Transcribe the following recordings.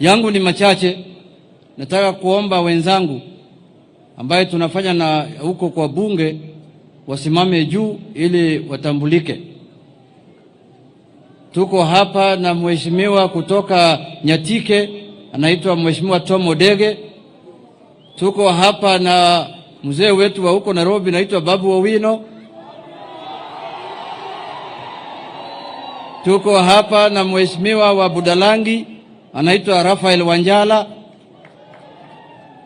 yangu ni machache. Nataka kuomba wenzangu ambaye tunafanya na huko kwa bunge wasimame juu ili watambulike. Tuko hapa na mheshimiwa kutoka Nyatike anaitwa Mheshimiwa Tom Odege. Tuko hapa na mzee wetu wa huko Nairobi anaitwa Babu Owino. Tuko hapa na mheshimiwa wa Budalangi anaitwa Rafael Wanjala.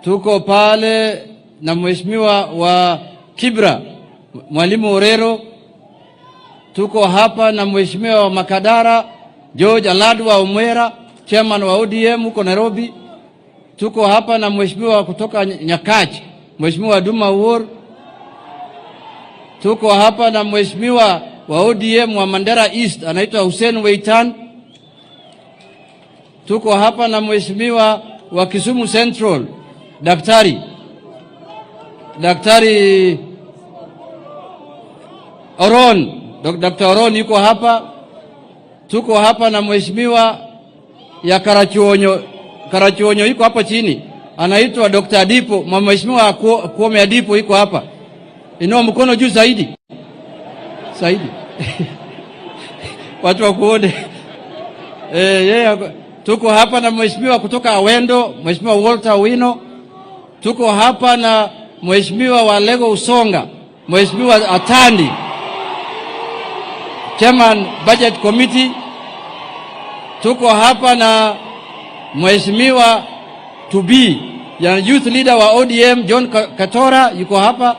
Tuko pale na mheshimiwa wa Kibra Mwalimu Orero. Tuko hapa na mheshimiwa wa Makadara George Aladwa Omwera, chairman wa ODM huko Nairobi. Tuko hapa na mheshimiwa kutoka Nyakach, Mheshimiwa Duma Uor. Tuko hapa na mheshimiwa wa ODM wa Mandera East anaitwa Hussein Weitan. Tuko hapa na mheshimiwa wa Kisumu Central Daktari Oron, Dr. Oron yuko hapa. Tuko hapa na mheshimiwa ya Karachuonyo yuko hapa chini anaitwa Dr. Adipo. Mheshimiwa Kuome Adipo yuko hapa. Inua mkono juu zaidi. Watu wakuone. Tuko hapa na mheshimiwa kutoka Awendo, Mheshimiwa Walter Owino. Tuko hapa na mheshimiwa wa Lego Usonga, Mheshimiwa Atandi, Chairman Budget Committee. Tuko hapa na mheshimiwa Tubi ya Youth Leader wa ODM John Katora yuko hapa.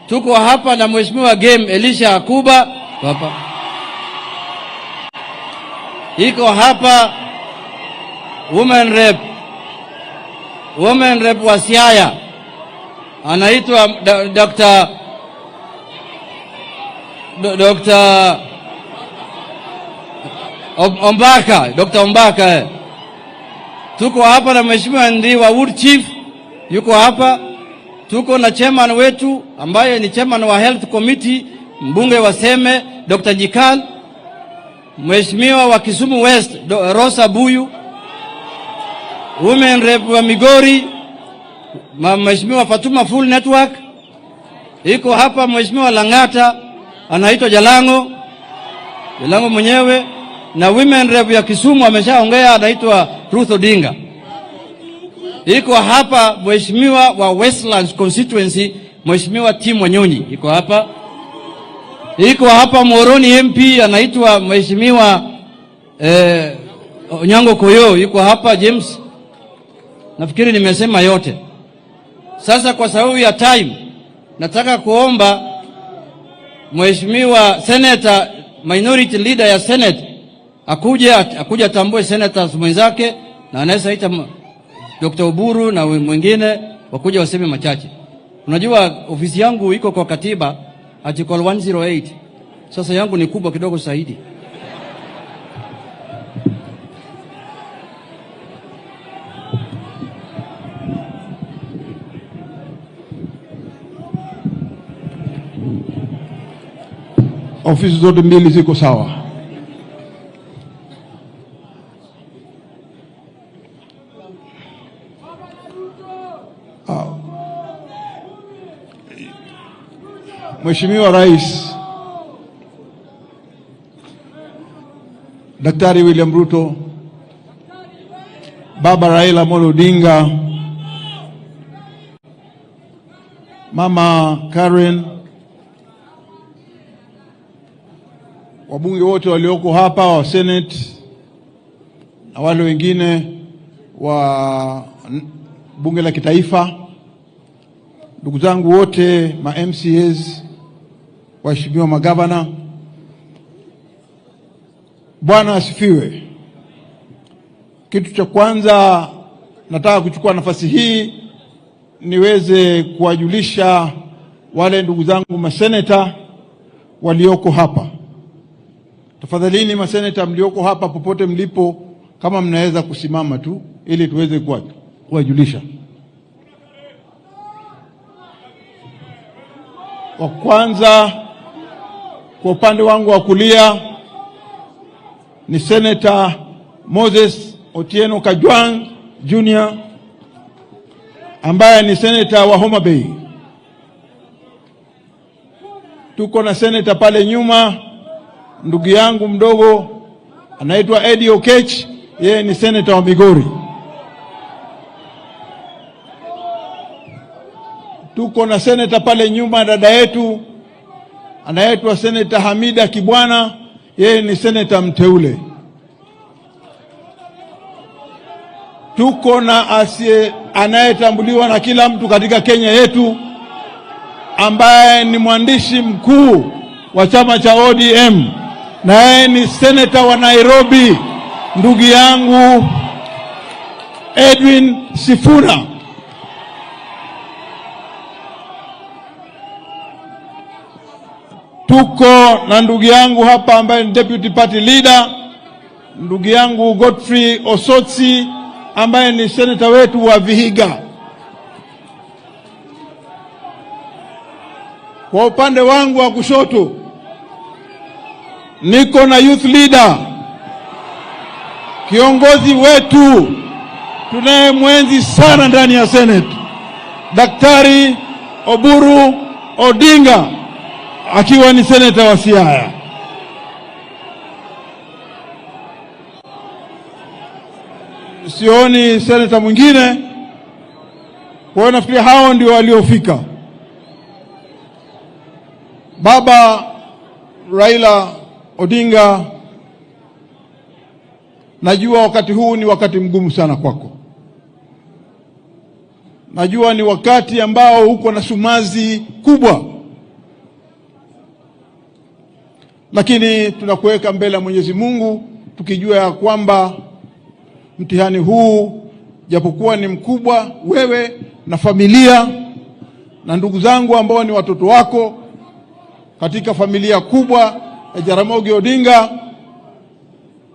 Tuko hapa na mheshimiwa Game Elisha Akuba hapa. Iko hapa women rep wa Siaya anaitwa Dr. Ombaka. Tuko hapa na mheshimiwa Ndi wa Wood Chief yuko hapa. Tuko na chairman wetu ambaye ni chairman wa Health Committee mbunge wa Seme Dr. Jikal, mheshimiwa wa Kisumu West Rosa Buyu, women rep wa Migori mheshimiwa Fatuma Full Network. Iko hapa mheshimiwa Langata anaitwa Jalango mwenyewe, na women rep ya Kisumu ameshaongea anaitwa Ruto Odinga. Iko hapa mheshimiwa wa Westlands constituency mheshimiwa Tim Wanyonyi iko hapa. Iko hapa Moroni MP anaitwa mheshimiwa Onyango Koyo yuko hapa James. Nafikiri nimesema yote. Sasa kwa sababu ya time nataka kuomba mheshimiwa Senator Minority Leader ya Senate akuje tambue senators mwenzake, na anaweza ita Dr. Oburu na mwingine wakuja waseme machache. Unajua ofisi yangu iko kwa katiba article 108. Sasa yangu ni kubwa kidogo zaidi. Ofisi zote mbili ziko sawa. Mheshimiwa Rais Daktari William Ruto, Baba Raila Odinga, Mama Karen, wabunge wote walioko hapa wa Senate na wale wengine wa bunge la kitaifa, ndugu zangu wote ma MCAs, waheshimiwa magavana, Bwana asifiwe. Kitu cha kwanza nataka kuchukua nafasi hii niweze kuwajulisha wale ndugu zangu maseneta walioko hapa. Tafadhalini maseneta mlioko hapa popote mlipo, kama mnaweza kusimama tu ili tuweze kuwajulisha. Wa kwanza kwa upande wangu wa kulia ni Senator Moses Otieno Kajwang Jr. ambaye ni seneta wa Homa Bay. Tuko na seneta pale nyuma, ndugu yangu mdogo anaitwa Eddie Okech, yeye ni seneta wa Migori. Tuko na seneta pale nyuma, dada yetu anaitwa seneta Hamida Kibwana, yeye ni seneta mteule. Tuko na anayetambuliwa na kila mtu katika Kenya yetu, ambaye ni mwandishi mkuu wa chama cha ODM, na yeye ni seneta wa Nairobi, ndugu yangu Edwin Sifuna. Tuko na ndugu yangu hapa ambaye ni deputy party leader, ndugu yangu Godfrey Osotsi ambaye ni seneta wetu wa Vihiga. Kwa upande wangu wa kushoto niko na youth leader, kiongozi wetu tunaye mwenzi sana ndani ya Senate, Daktari Oburu Odinga, akiwa ni seneta wa Siaya. Sioni seneta mwingine, kwa nafikiri hao ndio waliofika. Baba Raila Odinga, najua wakati huu ni wakati mgumu sana kwako. Najua ni wakati ambao uko na sumazi kubwa, lakini tunakuweka mbele ya Mwenyezi Mungu tukijua ya kwamba mtihani huu japokuwa ni mkubwa, wewe na familia na ndugu zangu ambao ni watoto wako katika familia kubwa ya Jaramogi Odinga,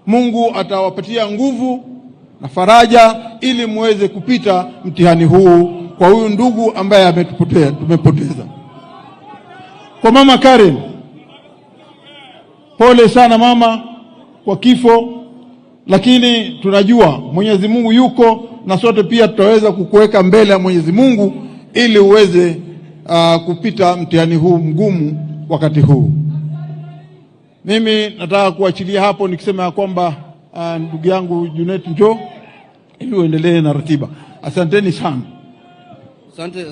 Mungu atawapatia nguvu na faraja ili muweze kupita mtihani huu kwa huyu ndugu ambaye tumepoteza. Kwa mama Karen, pole sana mama kwa kifo, lakini tunajua Mwenyezi Mungu yuko na sote pia tutaweza kukuweka mbele ya Mwenyezi Mungu ili uweze kupita mtihani huu mgumu wakati huu. Mimi nataka kuachilia hapo nikisema ya kwamba ndugu yangu Junet njoo ili uendelee na ratiba. Asanteni sana.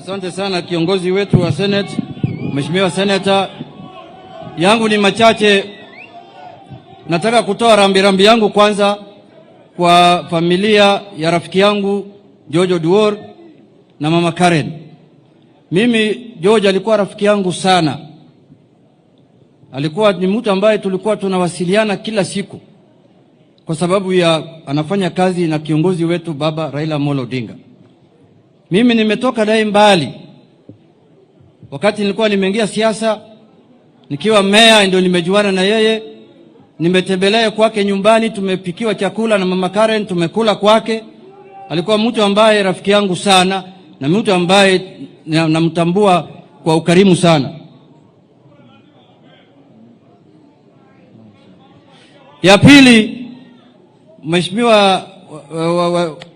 Asante sana kiongozi wetu wa Senate, Mheshimiwa Senator. Yangu ni machache. Nataka kutoa rambirambi yangu kwanza kwa familia ya rafiki yangu George Oduor na mama Karen. Mimi George alikuwa rafiki yangu sana. Alikuwa ni mtu ambaye tulikuwa tunawasiliana kila siku kwa sababu ya anafanya kazi na kiongozi wetu baba Raila Amolo Odinga. Mimi nimetoka naye mbali. Wakati nilikuwa nimeingia siasa, nikiwa meya ndio nimejuana na yeye. Nimetembelea kwake nyumbani, tumepikiwa chakula na mama Karen, tumekula kwake. Alikuwa mtu ambaye rafiki yangu sana na mtu ambaye namtambua kwa ukarimu sana. Ya pili, Mheshimiwa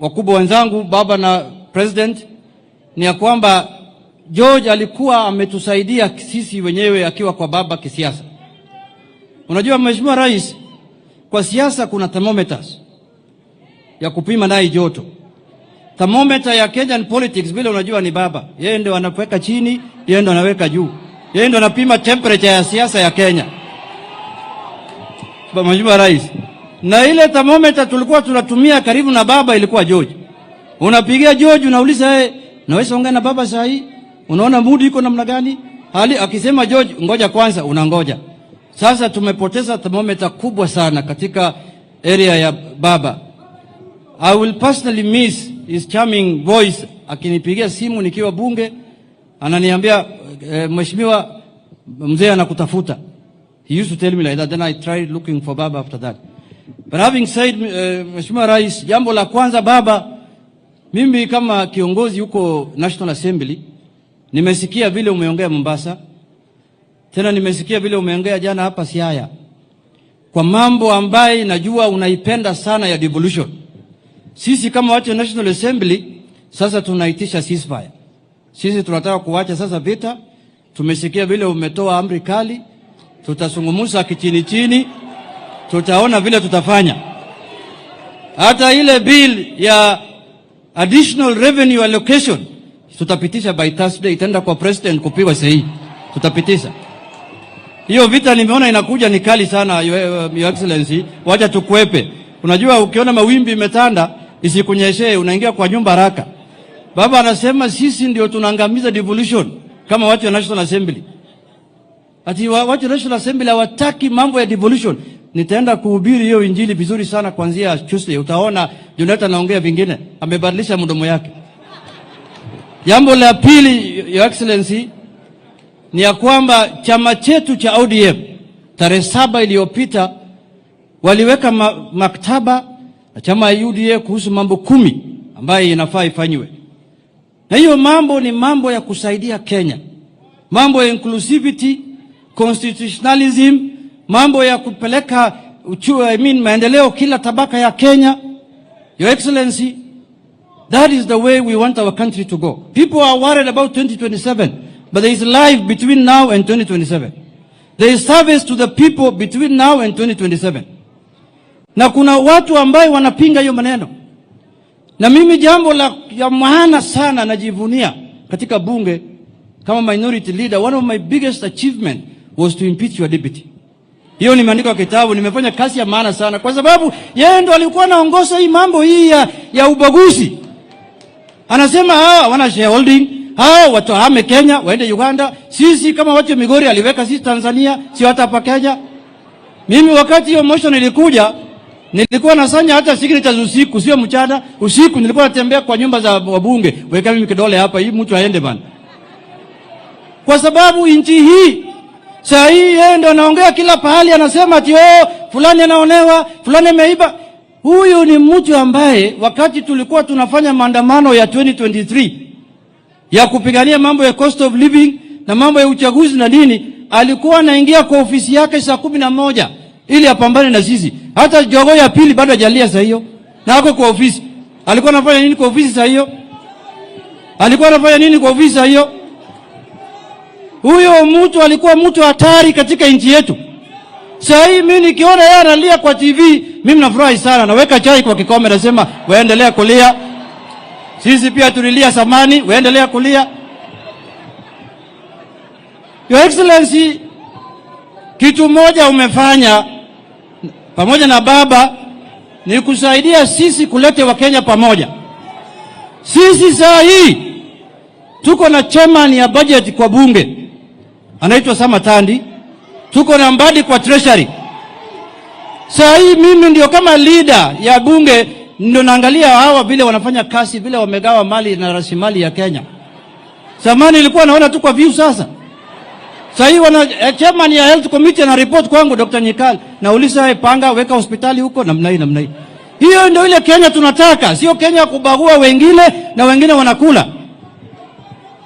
wakubwa wenzangu, baba na president, ni ya kwamba George alikuwa ametusaidia sisi wenyewe akiwa kwa baba kisiasa. Unajua Mheshimiwa Rais, kwa siasa kuna thermometers ya kupima naye joto. Thermometer ya Kenyan politics vile unajua ni baba. Yeye ndio anaweka chini, yeye ndio anaweka juu. Yeye ndio anapima temperature ya siasa ya Kenya. Mheshimiwa Rais, na ile thermometer tulikuwa tunatumia karibu na baba ilikuwa George. Unapigia George unauliza yeye, naweza ongea na baba saa hii? Unaona mood iko namna gani? Hali akisema George ngoja kwanza, unangoja. Sasa tumepoteza thermometer kubwa sana katika area ya baba. I will personally miss his charming voice. Akinipigia simu nikiwa bunge ananiambia mheshimiwa mzee anakutafuta. He used to tell me like that, then I tried looking for baba after that. But having said Mheshimiwa Rais, jambo la kwanza baba, mimi kama kiongozi huko National Assembly nimesikia vile umeongea Mombasa. Tena nimesikia vile umeongea jana hapa Siaya. Kwa mambo ambaye najua unaipenda sana ya devolution. Sisi kama watu wa National Assembly sasa tunaitisha ceasefire. Sisi tunataka kuacha sasa vita. Tumesikia vile umetoa amri kali. Tutasungumuza kichini chini. Tutaona vile tutafanya. Hata ile bill ya additional revenue allocation tutapitisha by Thursday, itaenda kwa president kupigwa sahihi. Tutapitisha. Hiyo vita nimeona inakuja ni kali sana, Your Excellency. Wacha tukwepe. Unajua ukiona mawimbi imetanda isikunyeshe, unaingia kwa nyumba haraka. Baba anasema sisi ndio tunaangamiza devolution kama watu wa National Assembly. Ati watu wa National Assembly hawataki mambo ya devolution. Nitaenda kuhubiri hiyo injili vizuri sana kuanzia Tuesday. Utaona Jonathan anaongea vingine, amebadilisha mdomo yake. Jambo la pili, Your Excellency, ni ya kwamba chama chetu cha ODM tarehe 7 iliyopita waliweka maktaba na chama ya UDA kuhusu mambo 10 ambayo inafaa ifanywe. Na hiyo mambo ni mambo ya kusaidia Kenya. Mambo ya inclusivity, constitutionalism, mambo ya kupeleka maendeleo kila tabaka ya Kenya. Your Excellency, that is the way we want our country to go. People are worried about 2027, but there is life between now and 2027. There is service to the people between now and 2027. Na kuna watu ambao wanapinga hiyo maneno. Na mimi jambo ya maana sana najivunia katika bunge kama minority leader, one of my biggest achievement was to impeach your deputy. Hiyo nimeandika kwa kitabu, nimefanya kazi ya maana sana kwa sababu yeye ndo alikuwa anaongoza hii mambo hii ya ubaguzi. Anasema wana shareholding, watu hame Kenya, waende Uganda. Sisi kama watu wa Migori aliweka sisi Tanzania, si hata hapa Kenya. Mimi wakati hiyo motion ilikuja, nilikuwa nasanya hata signatures usiku, sio mchana. Usiku nilikuwa natembea kwa nyumba za wabunge, weka mimi kidole hapa, hii mtu aende bana. Kwa sababu nchi hii saa hii yeye ndo anaongea kila pahali, anasema ati fulani anaonewa, fulani ameiba. Huyu ni mtu ambaye wakati tulikuwa tunafanya maandamano ya 2023 ya kupigania mambo ya cost of living na mambo ya uchaguzi na nini, alikuwa anaingia kwa ofisi yake saa 11 ili apambane na sisi. Hata jogo ya pili bado hajalia saa hiyo. Na ako kwa ofisi. Alikuwa anafanya nini kwa ofisi saa hiyo? Alikuwa anafanya nini kwa ofisi saa hiyo? Huyo mtu alikuwa mtu hatari katika nchi yetu. Saa hii mimi nikiona yeye analia kwa TV, mimi nafurahi sana. Naweka chai kwa kikombe, nasema waendelea kulia. Sisi pia tulilia zamani, waendelea kulia. Your Excellency, kitu moja umefanya pamoja na baba ni kusaidia sisi kulete Wakenya pamoja. Sisi saa hii tuko na chairman ya budget kwa bunge, anaitwa Samatandi. Tuko na Mbadi kwa treasury. Saa hii mimi ndio kama leader ya bunge ndio naangalia hawa vile wanafanya kazi, vile wamegawa mali na rasilimali ya Kenya. Zamani nilikuwa naona tu kwa view sasa. Saa hii chairman ya health committee na report kwangu Dr. Nyikal, na ulisa panga weka hospitali huko namna hii. Hiyo ndio ile Kenya tunataka, sio Kenya kubagua wengine na wengine wanakula.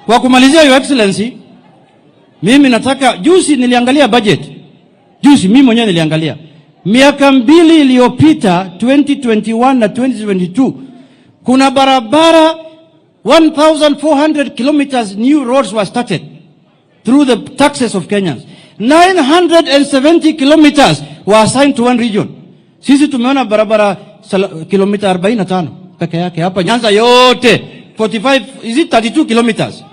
Kwa kumalizia, Your Excellency, mimi nataka, juzi niliangalia budget. Juzi mimi mwenyewe niliangalia. Miaka 2 iliyopita 2021 na 2022 kuna barabara 1400 kilometers new roads were started through the taxes of Kenyans. 970 kilometers were assigned to one region. Sisi tumeona barabara kilomita 45 peke yake hapa Nyanza yote 45, is it 32 kilometers.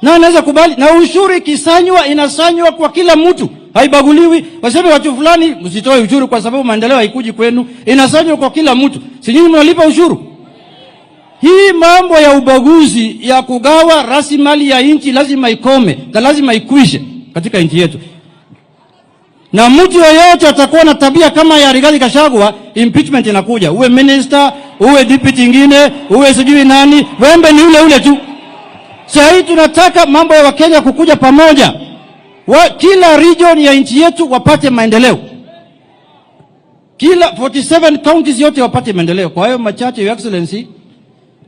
Na anaweza kubali, na ushuru kisanywa inasanywa kwa kila mtu, haibaguliwi. Waseme watu fulani msitoe ushuru kwa sababu maendeleo haikuji kwenu, inasanywa kwa kila mtu. Si nyinyi mnalipa ushuru? Hii mambo ya ubaguzi ya kugawa rasilimali ya nchi lazima ikome, na lazima ikwishe katika nchi yetu. Na mtu yeyote atakuwa na tabia kama ya Rigathi Gachagua, impeachment inakuja. Uwe minister, uwe deputy ingine, uwe sijui nani, wembe ni ule tu. Sasa hii tunataka mambo ya Wakenya kukuja pamoja. Kila region ya nchi yetu wapate maendeleo. Kila 47 counties yote wapate maendeleo. Kwa hiyo machache, Your Excellency,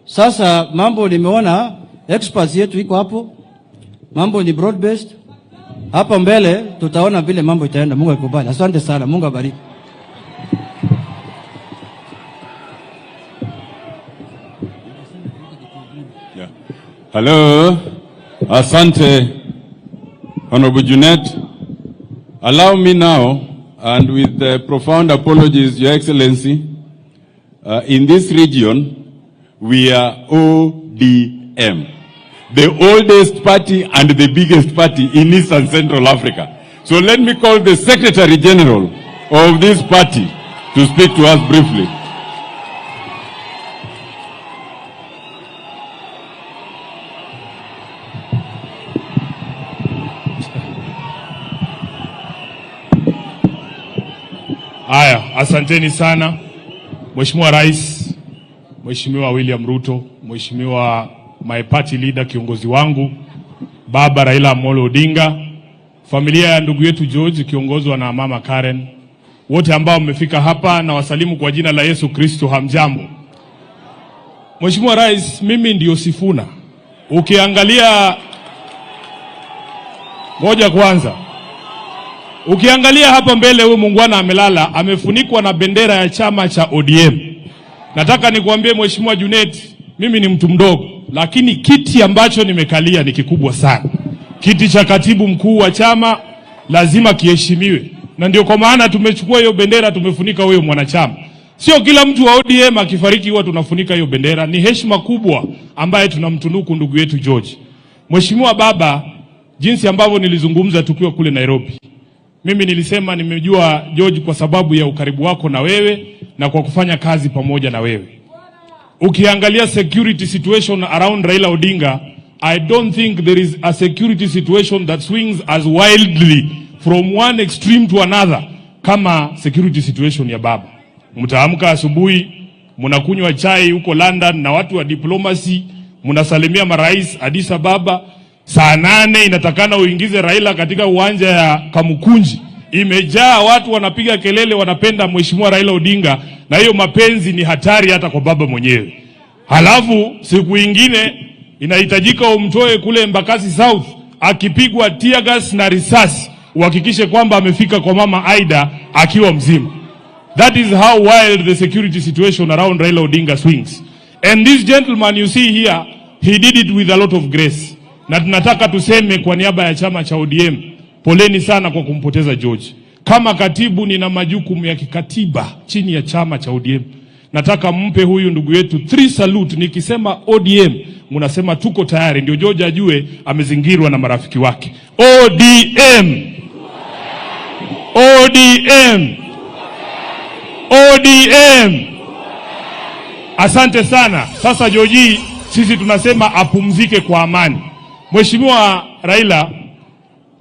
sasa mambo nimeona experts yetu iko hapo. Mambo ni broad based. Hapa mbele tutaona vile mambo itaenda. Mungu akubali. Asante sana. Mungu abariki. Yeah. Hello, asante, Honorable Junet. Allow me now, and with profound apologies, Your Excellency, in this region, we are ODM, the oldest party and the biggest party in East and Central Africa. So let me call the Secretary General of this party to speak to us briefly. Haya, asanteni sana Mheshimiwa Rais, Mheshimiwa William Ruto, Mheshimiwa my party leader, kiongozi wangu Baba Raila Amolo Odinga, familia ya ndugu yetu George kiongozwa na Mama Karen, wote ambao mmefika hapa na wasalimu kwa jina la Yesu Kristo, hamjambo. Mheshimiwa Rais, mimi ndio Sifuna. Ukiangalia ngoja kwanza. Ukiangalia hapa mbele huyu muungwana amelala, amefunikwa na bendera ya chama cha ODM. Nataka nikuambie Mheshimiwa Junet, mimi ni mtu mdogo, lakini kiti ambacho nimekalia ni kikubwa sana. Kiti cha katibu mkuu wa chama lazima kiheshimiwe. Na ndio kwa maana tumechukua hiyo bendera, tumefunika huyo mwanachama. Sio kila mtu wa ODM akifariki huwa tunafunika hiyo bendera. Ni heshima kubwa ambaye tunamtunuku ndugu yetu George. Mheshimiwa Baba, jinsi ambavyo nilizungumza tukiwa kule Nairobi, mimi nilisema nimejua George kwa sababu ya ukaribu wako na wewe na kwa kufanya kazi pamoja na wewe. Ukiangalia security situation around Raila Odinga, I don't think there is a security situation that swings as wildly from one extreme to another kama security situation ya baba. Mtaamka asubuhi, mnakunywa chai huko London na watu wa diplomacy, mnasalimia marais Addis Ababa. Saa 8 inatakana uingize Raila katika uwanja ya Kamukunji. Imejaa watu wanapiga kelele, wanapenda Mheshimiwa Raila Odinga, na hiyo mapenzi ni hatari hata kwa baba mwenyewe. Halafu siku ingine inahitajika umtoe kule Embakasi South akipigwa tear gas na risasi, uhakikishe kwamba amefika kwa mama Aida akiwa mzima. That is how wild the security situation around Raila Odinga swings. And this gentleman you see here, he did it with a lot of grace. Na tunataka tuseme kwa niaba ya chama cha ODM, poleni sana kwa kumpoteza George. Kama katibu nina majukumu ya kikatiba chini ya chama cha ODM. Nataka mpe huyu ndugu yetu 3 salute. Nikisema ODM, mnasema tuko tayari, ndio George ajue amezingirwa na marafiki wake. ODM! ODM! ODM! Asante sana. Sasa George, sisi tunasema apumzike kwa amani. Mheshimiwa Raila,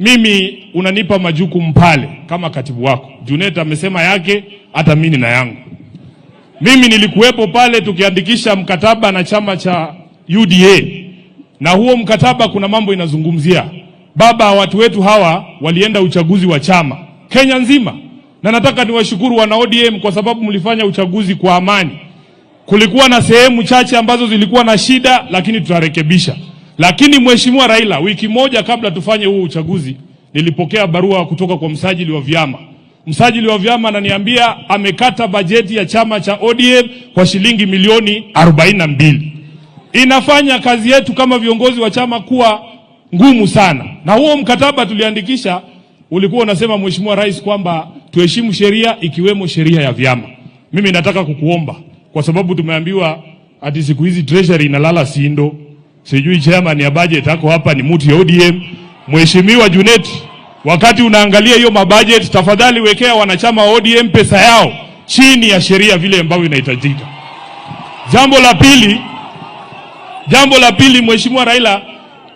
mimi unanipa majukumu pale kama katibu wako. Junet amesema yake, hata mimi na yangu. Mimi nilikuwepo pale tukiandikisha mkataba na chama cha UDA. Na huo mkataba kuna mambo inazungumzia. Baba, watu wetu hawa walienda uchaguzi wa chama Kenya nzima. Na nataka niwashukuru wana ODM kwa sababu mlifanya uchaguzi kwa amani. Kulikuwa na sehemu chache ambazo zilikuwa na shida, lakini tutarekebisha. Lakini Mheshimiwa Raila, wiki moja kabla tufanye huo uchaguzi, nilipokea barua kutoka kwa msajili wa vyama. Msajili wa vyama ananiambia amekata bajeti ya chama cha ODM kwa shilingi milioni 42. Inafanya kazi yetu kama viongozi wa chama kuwa ngumu sana. Na huo mkataba tuliandikisha ulikuwa unasema Mheshimiwa Rais kwamba tuheshimu sheria ikiwemo sheria ya vyama. Mimi nataka kukuomba kwa sababu tumeambiwa ati siku hizi treasury inalala sindo. Sijui chairman ya budget hako hapa ni mtu ya ODM. Mheshimiwa Junet, wakati unaangalia hiyo mabudget, tafadhali wekea wanachama wa ODM pesa yao chini ya sheria vile ambavyo inahitajika. Jambo la pili Mheshimiwa Raila,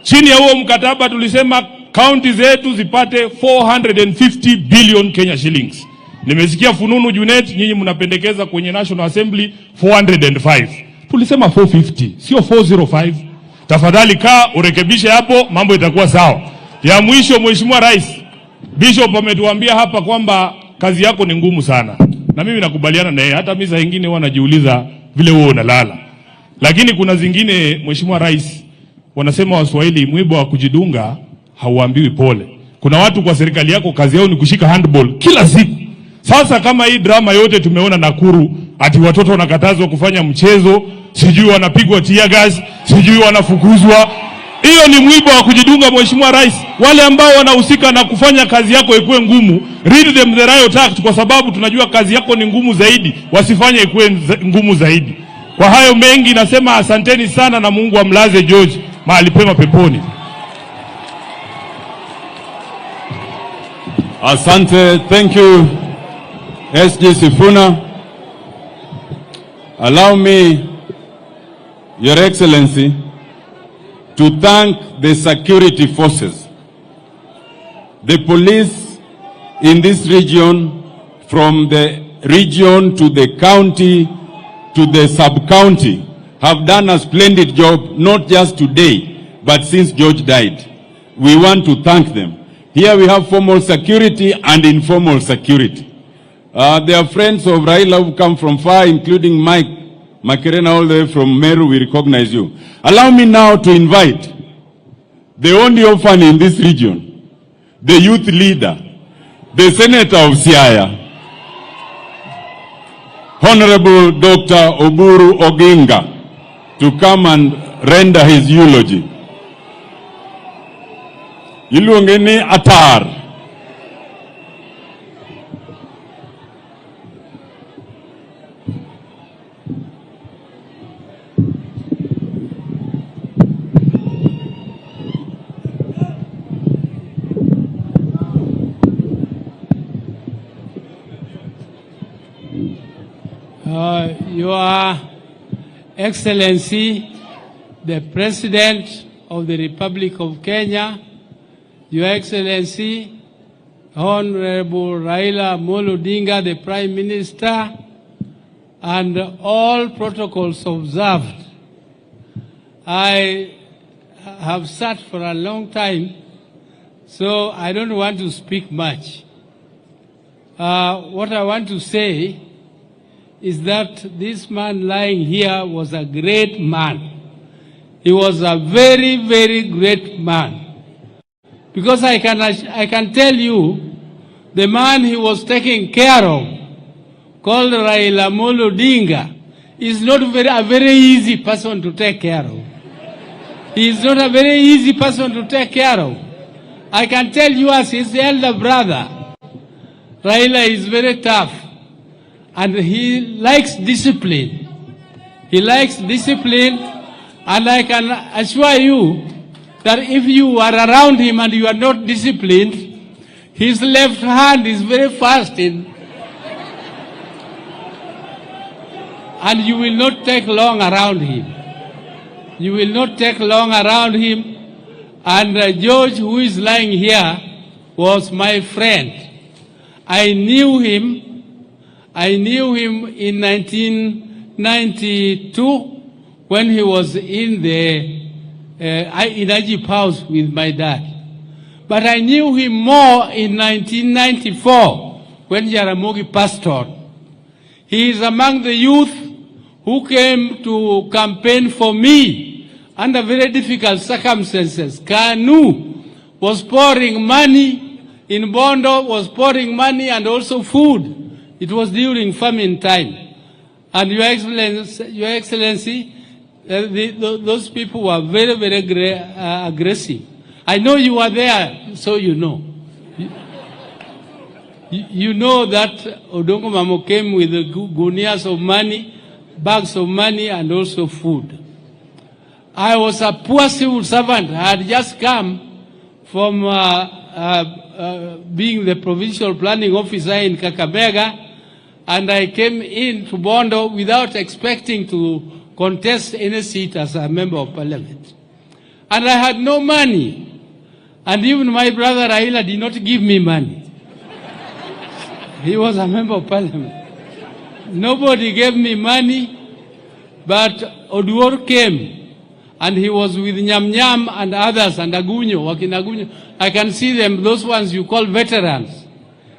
chini ya huo mkataba tulisema county zetu zipate 450 billion Kenya shillings. Nimesikia fununu Junet, nyinyi mnapendekeza kwenye National Assembly 405. Tulisema 450, sio 405. Tafadhali kaa urekebishe hapo, mambo itakuwa sawa. Ya mwisho Mheshimiwa Rais, Bishop ametuambia hapa kwamba kazi yako ni ngumu sana. Na mimi nakubaliana na yeye, hata mimi saa nyingine huwa najiuliza vile wewe unalala. Lakini kuna zingine Mheshimiwa Rais, wanasema Waswahili mwiba wa kujidunga hauambiwi pole. Kuna watu kwa serikali yako kazi yao ni kushika handball kila siku. Sasa kama hii drama yote tumeona Nakuru, ati watoto wanakatazwa kufanya mchezo, sijui wanapigwa tear gas, sijui wanafukuzwa. Hiyo ni mwiba wa kujidunga, Mheshimiwa Rais. Wale ambao wanahusika na kufanya kazi yako ikuwe ngumu, read them the riot act, kwa sababu tunajua kazi yako ni ngumu zaidi, wasifanye ikuwe ngumu zaidi. Kwa hayo mengi nasema asanteni sana, na Mungu amlaze George mahali pema peponi. Asante, thank you, SG Sifuna. Allow me, Your Excellency, to thank the security forces. The police in this region, from the region to the county to the sub-county, have done a splendid job, not just today, but since George died. We want to thank them. Here we have formal security and informal security. They are friends of Raila who come from far, including Mike Makerena all the way from Meru. We recognize you. Allow me now to invite the only orphan in this region, the youth leader, the Senator of Siaya, Honorable Dr. Odinga, to come and render his eulogy. Iluongeni Atar. Your Excellency, the President of the Republic of Kenya, Your Excellency, Honorable Raila Odinga, the Prime Minister, and all protocols observed. I have sat for a long time, so I don't want to speak much. What I want to say is that this man lying here was a great man. He was a very, very great man. Because I can tell you, the man he was taking care of, called Raila Odinga, is not a very easy person to take care of. He is not a very easy person to take care of. I can tell you as his elder brother, Raila is very tough. And he likes discipline. He likes discipline, and I can assure you that if you are around him and you are not disciplined, his left hand is very fast and you will not take long around him. You will not take long around him. And George, who is lying here, was my friend. I knew him in 1992 when he was in the Ajip house with my dad. But I knew him more in 1994 when Jaramogi passed on. He is among the youth who came to campaign for me under very difficult circumstances. KANU was pouring money, in Bondo was pouring money and also food. It was during famine time. And Your Excellency, those people were very, very aggressive. I know you were there, so you know. You know that Odongo Mamo came with the gunias of money, bags of money, and also food. I was a poor civil servant. I had just come from being the provincial planning officer in Kakamega, and I came in to Bondo without expecting to contest any seat as a member of parliament. And I had no money. And even my brother Raila did not give me money. He was a member of parliament. Nobody gave me money, but Oduor came. And he was with Nyam Nyam and others, and Agunyo, Wakinagunyo. I can see them, those ones you call veterans.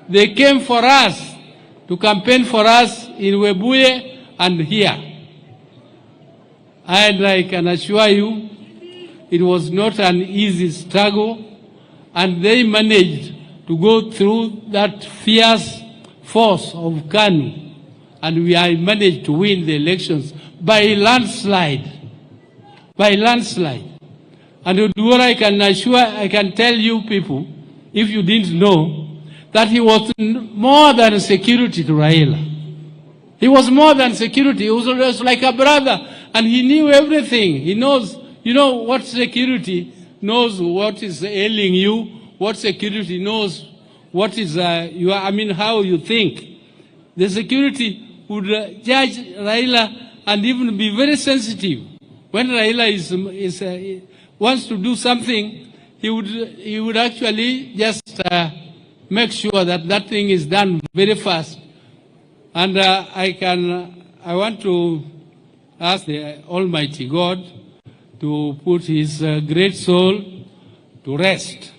They came for us, to campaign for us in Webuye and here. And I can assure you, it was not an easy struggle, and they managed to go through that fierce force of KANU, and I managed to win the elections by landslide. By landslide. And Oduor, I can tell you people, if you didn't know, that he was more than security to Raila. He was more than security. He was like a brother, and he knew everything. He knows, you know, what security knows what is ailing you, what security knows what is how you think. The security would judge Raila and even be very sensitive. When Raila wants to do something, he would actually just make sure that that thing is done very fast. And I want to ask the Almighty God to put his great soul to rest.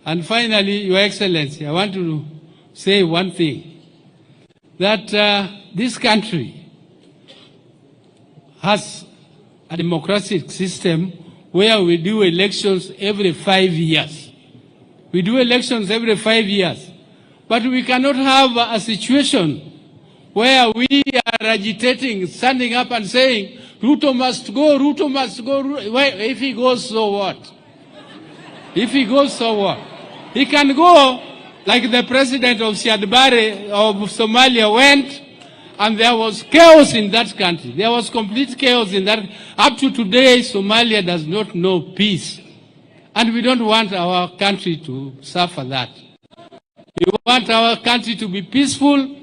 And finally, Your Excellency, I want to say one thing, that this country has a democratic system where we do elections every 5 years. We do elections every 5 years. But we cannot have a situation where we are agitating, standing up and saying, Ruto must go, Ruto must go. If he goes, so what? If he goes, so what? He can go like the president of Shadbari of Somalia went, and there was chaos in that country. There was complete chaos in that. Up to today, Somalia does not know peace. And we don't want our country to suffer that. We want our country to be peaceful.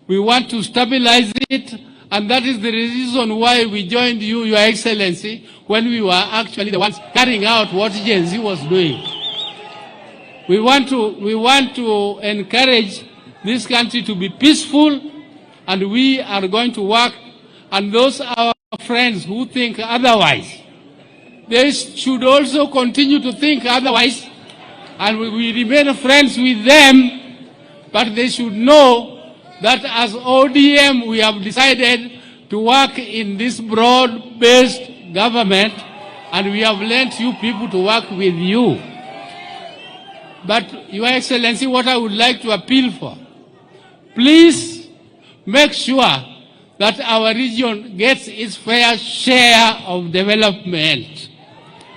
We want to stabilize it. And that is the reason why we joined you, Your Excellency, when we were actually the ones carrying out what Gen Z was doing. We want to encourage this country to be peaceful, and we are going to work. And those our friends who think otherwise, they should also continue to think otherwise, and we remain friends with them, but they should know that as ODM we have decided to work in this broad-based government, and we have lent you people to work with you. But Your Excellency, what I would like to appeal for, please make sure that our region gets its fair share of development.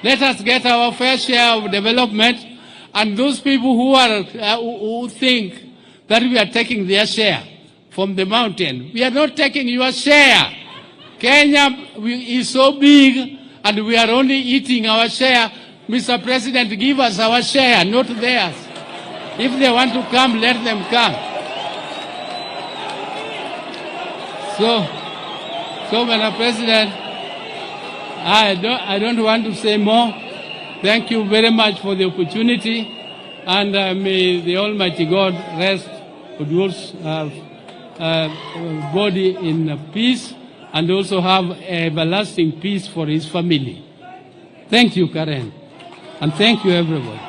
Let us get our fair share of development, and those people who think that we are taking their share from the mountain, we are not taking your share. Kenya is so big, and we are only eating our share. Mr. President, give us our share, not theirs. If they want to come, let them come. So, Mr. President, I don't want to say more. Thank you very much for the opportunity, and may the Almighty God rest Oduor's body in peace, and also have everlasting peace for his family. Thank you, Karen, and thank you, everybody.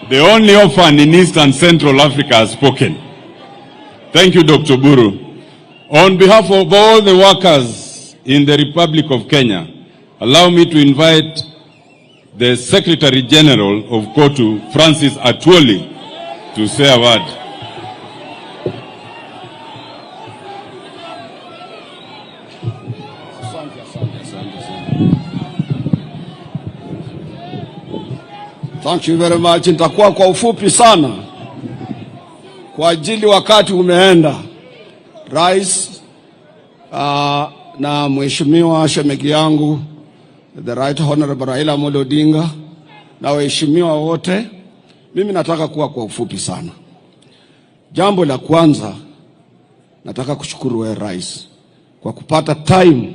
The only orphan in East and Central Africa has spoken. Thank you, Dr. Buru. On behalf of all the workers in the Republic of Kenya, allow me to invite the Secretary General of KOTU, Francis Atwoli, to say a word. Thank you very much. Nitakuwa kwa ufupi sana kwa ajili wakati umeenda. Rais na mheshimiwa shemegi yangu the Right Honorable Raila Odinga na waheshimiwa wote, mimi nataka kuwa kwa ufupi sana. Jambo la kwanza, nataka kushukuru wewe rais kwa kupata time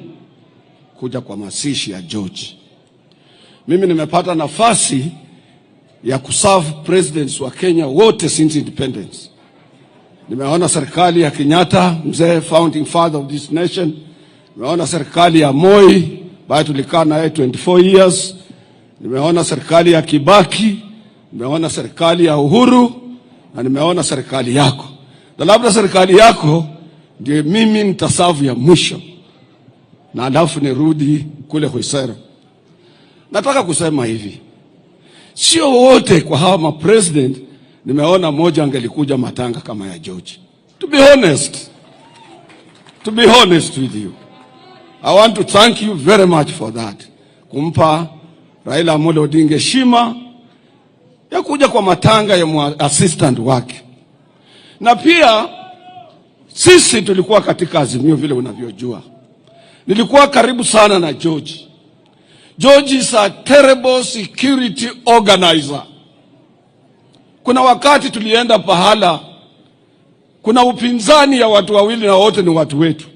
kuja kwa mazishi ya George. Mimi nimepata nafasi ya kuserve presidents wa Kenya wote since independence. Nimeona serikali ya Kenyatta, mzee founding father of this nation. Nimeona serikali ya Moi, baada tulikaa naye 24 years. Nimeona serikali ya Kibaki, nimeona serikali ya Uhuru, na nimeona serikali yako. Na labda serikali yako ndio mimi nitaserve ya mwisho, na alafu nirudi kule Khwisero. Nataka kusema hivi, sio wote kwa hawa ma president nimeona moja angelikuja matanga kama ya George. To be honest with you, I want to thank you very much for that. Kumpa Raila Amolo Odinga heshima ya kuja kwa matanga ya assistant wake. Na pia sisi tulikuwa katika Azimio vile unavyojua. Nilikuwa karibu sana na George. George is a terrible security organizer. Kuna wakati tulienda pahala, kuna upinzani ya watu wawili na wote ni watu wetu.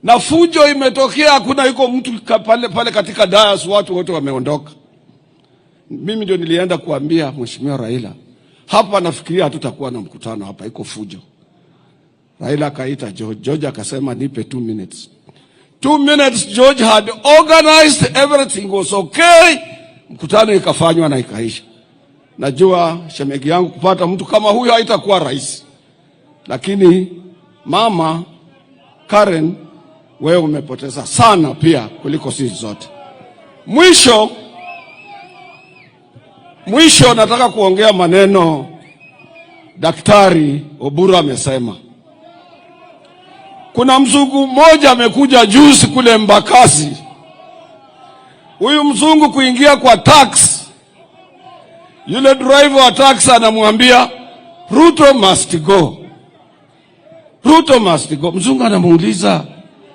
Na fujo imetokea, kuna yuko mtu pale katika dais, watu wote wameondoka. Mimi ndio nilienda kuambia Mheshimiwa Raila, hapa nafikiria hatutakuwa na mkutano hapa, iko fujo. Raila akaita George. George akasema nipe 2 minutes. 2 minutes, George had organized, everything was okay. Mkutano ikafanywa na ikaisha. Najua shemegi yangu kupata mtu kama huyo haitakuwa rahisi. Lakini mama Karen, wewe umepoteza sana pia kuliko sisi zote. Mwisho nataka kuongea maneno Daktari Oburu amesema. Kuna mzungu mmoja amekuja juzi kule Mbakasi. Huyu mzungu kuingia kwa tax, yule driver wa tax anamwambia Ruto must go. Ruto must go. Mzungu anamuuliza,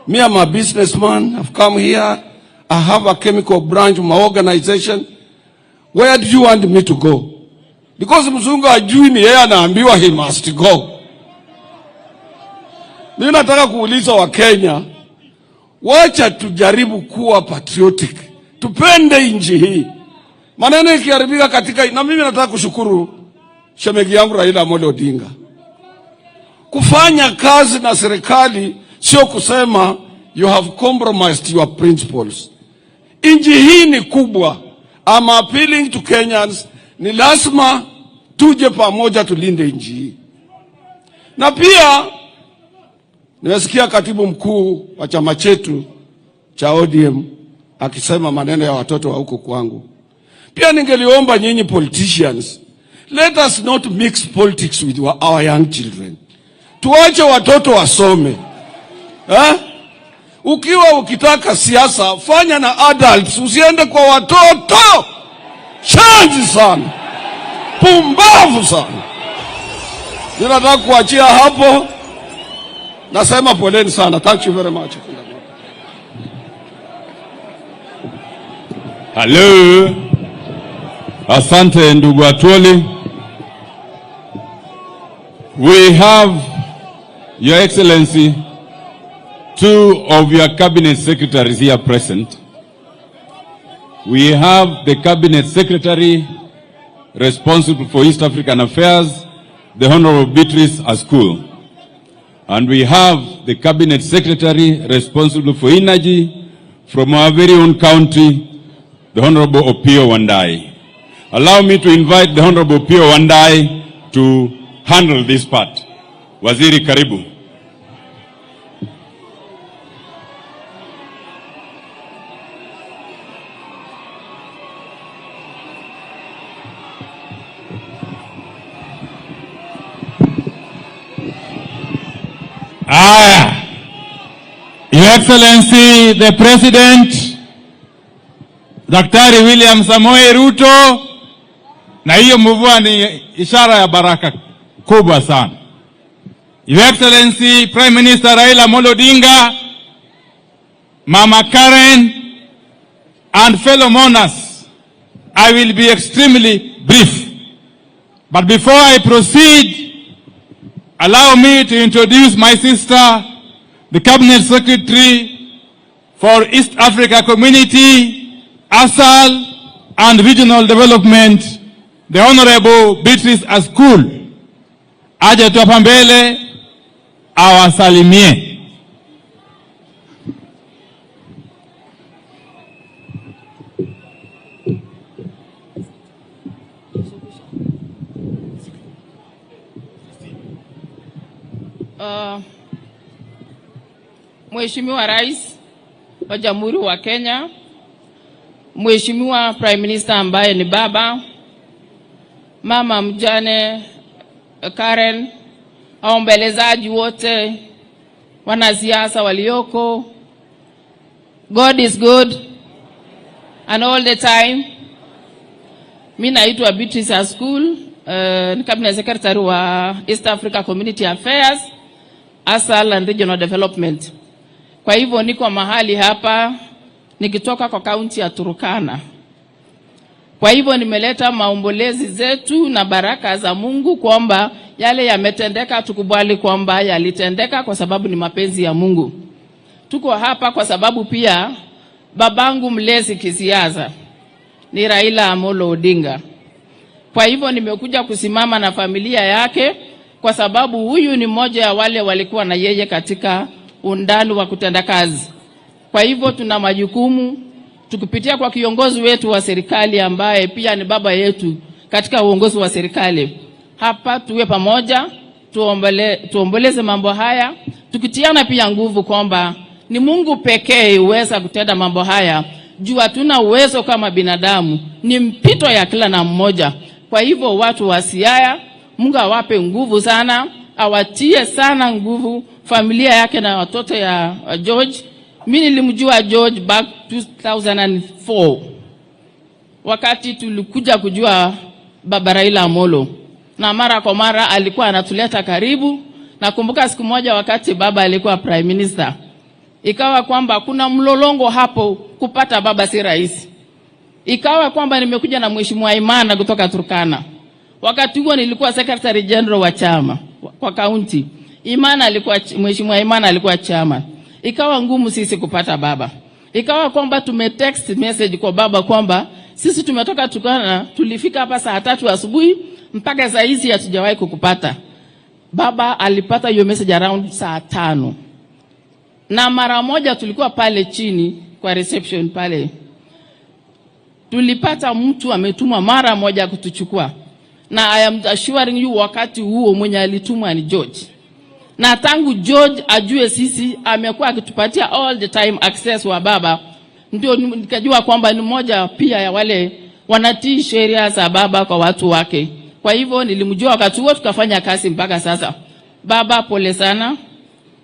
me am a businessman, I've come here, I have a chemical branch of my organization, where do you want me to go? Because mzungu hajui ni yeye anaambiwa he must go. Mimi nataka kuuliza wa Kenya, wacha tujaribu kuwa patriotic. Tupende nchi hii. Maneno ikiharibika katika, na mimi nataka kushukuru shemegi yangu Raila Amolo Odinga. Kufanya kazi na serikali sio kusema you have compromised your principles. Nchi hii ni kubwa. I'm appealing to Kenyans, ni lazima tuje pamoja tulinde nchi hii. Na pia nimesikia katibu mkuu wa chama chetu cha ODM akisema maneno ya watoto wa huko kwangu. Pia ningeliomba nyinyi politicians, let us not mix politics with our young children. Tuache watoto wasome. Ukiwa ukitaka siasa, fanya na adults, usiende kwa watoto. Chanzi sana. Pumbavu sana. Ninataka kuachia hapo. Nasema poleni sana. Thank you very much. Hello. Asante ndugu Atwoli. We have, Your Excellency, 2 of your cabinet secretaries here present. We have the cabinet secretary responsible for East African affairs, the Honorable Beatrice Askul. And we have the cabinet secretary responsible for energy from our very own county, the Honorable Opiyo Wandayi. Allow me to invite the Honorable Opiyo Wandayi to handle this part. Waziri, karibu. Your Excellency, the President, Daktari William Samoei Ruto, na hiyo mvua ni ishara ya baraka kubwa sana. Your Excellency, Prime Minister Raila Amolo Odinga, Mama Karen, and fellow mourners, I will be extremely brief. But before I proceed, allow me to introduce my sister, the Cabinet Secretary for East Africa Community, ASAL, and Regional Development, the Honorable Beatrice Askul. Aje tu hapa mbele awasalimie. Mheshimiwa Rais wa Jamhuri wa Kenya, Mheshimiwa Prime Minister ambaye ni baba, Mama mjane Karen, waombelezaji wote, wanasiasa walioko. God is good and all the time. Mimi naitwa Beatrice School, ni cabinet secretary wa East Africa Community Affairs, ASAL and Regional Development. Kwa hivyo niko mahali hapa nikitoka kwa kaunti ya Turkana. Kwa hivyo nimeleta maombolezi zetu na baraka za Mungu kwamba yale yametendeka tukubali kwamba yalitendeka kwa sababu ni mapenzi ya Mungu. Tuko hapa kwa sababu pia babangu mlezi kisiasa ni Raila Amolo Odinga. Kwa hivyo nimekuja kusimama na familia yake kwa sababu huyu ni mmoja ya wale walikuwa na yeye katika undani wa kutenda kazi. Kwa hivyo tuna majukumu tukipitia kwa kiongozi wetu wa serikali ambaye pia ni baba yetu katika uongozi wa serikali. Hapa tuwe pamoja, tuomboleze mambo haya, tukitiana pia nguvu kwamba ni Mungu pekee uweza kutenda mambo haya. Juu hatuna uwezo kama binadamu, ni mpito ya kila na mmoja. Kwa hivyo watu wa Siaya, Mungu awape nguvu sana, awatie sana nguvu familia yake na watoto ya George. Mimi nilimjua George back 2004. Wakati tulikuja kujua baba Raila Amolo. Na mara kwa mara alikuwa anatuleta karibu. Nakumbuka siku moja wakati baba alikuwa prime minister. Ikawa kwamba kuna mlolongo hapo kupata baba si rahisi. Ikawa kwamba nimekuja na mheshimiwa Imana kutoka Turkana. Wakati huo nilikuwa secretary general wa chama kwa county. Mheshimiwa Imana alikuwa chama. Ikawa ngumu sisi kupata baba. Ikawa kwamba tumetext message kwa baba kwamba sisi tumetoka Turkana, tulifika hapa saa 3 asubuhi mpaka saa hizi hatujawahi kukupata. Baba alipata hiyo message around saa 5. Na mara moja tulikuwa pale chini kwa reception pale. Tulipata mtu ametumwa mara moja kutuchukua. Na I am assuring you wakati huo mwenye alitumwa ni George. Na tangu George ajue sisi amekuwa akitupatia all the time access wa baba. Ndio nikajua kwamba ni mmoja pia ya wale wanatii sheria za baba kwa watu wake. Kwa hivyo nilimjua wakati huo tukafanya kazi mpaka sasa. Baba pole sana.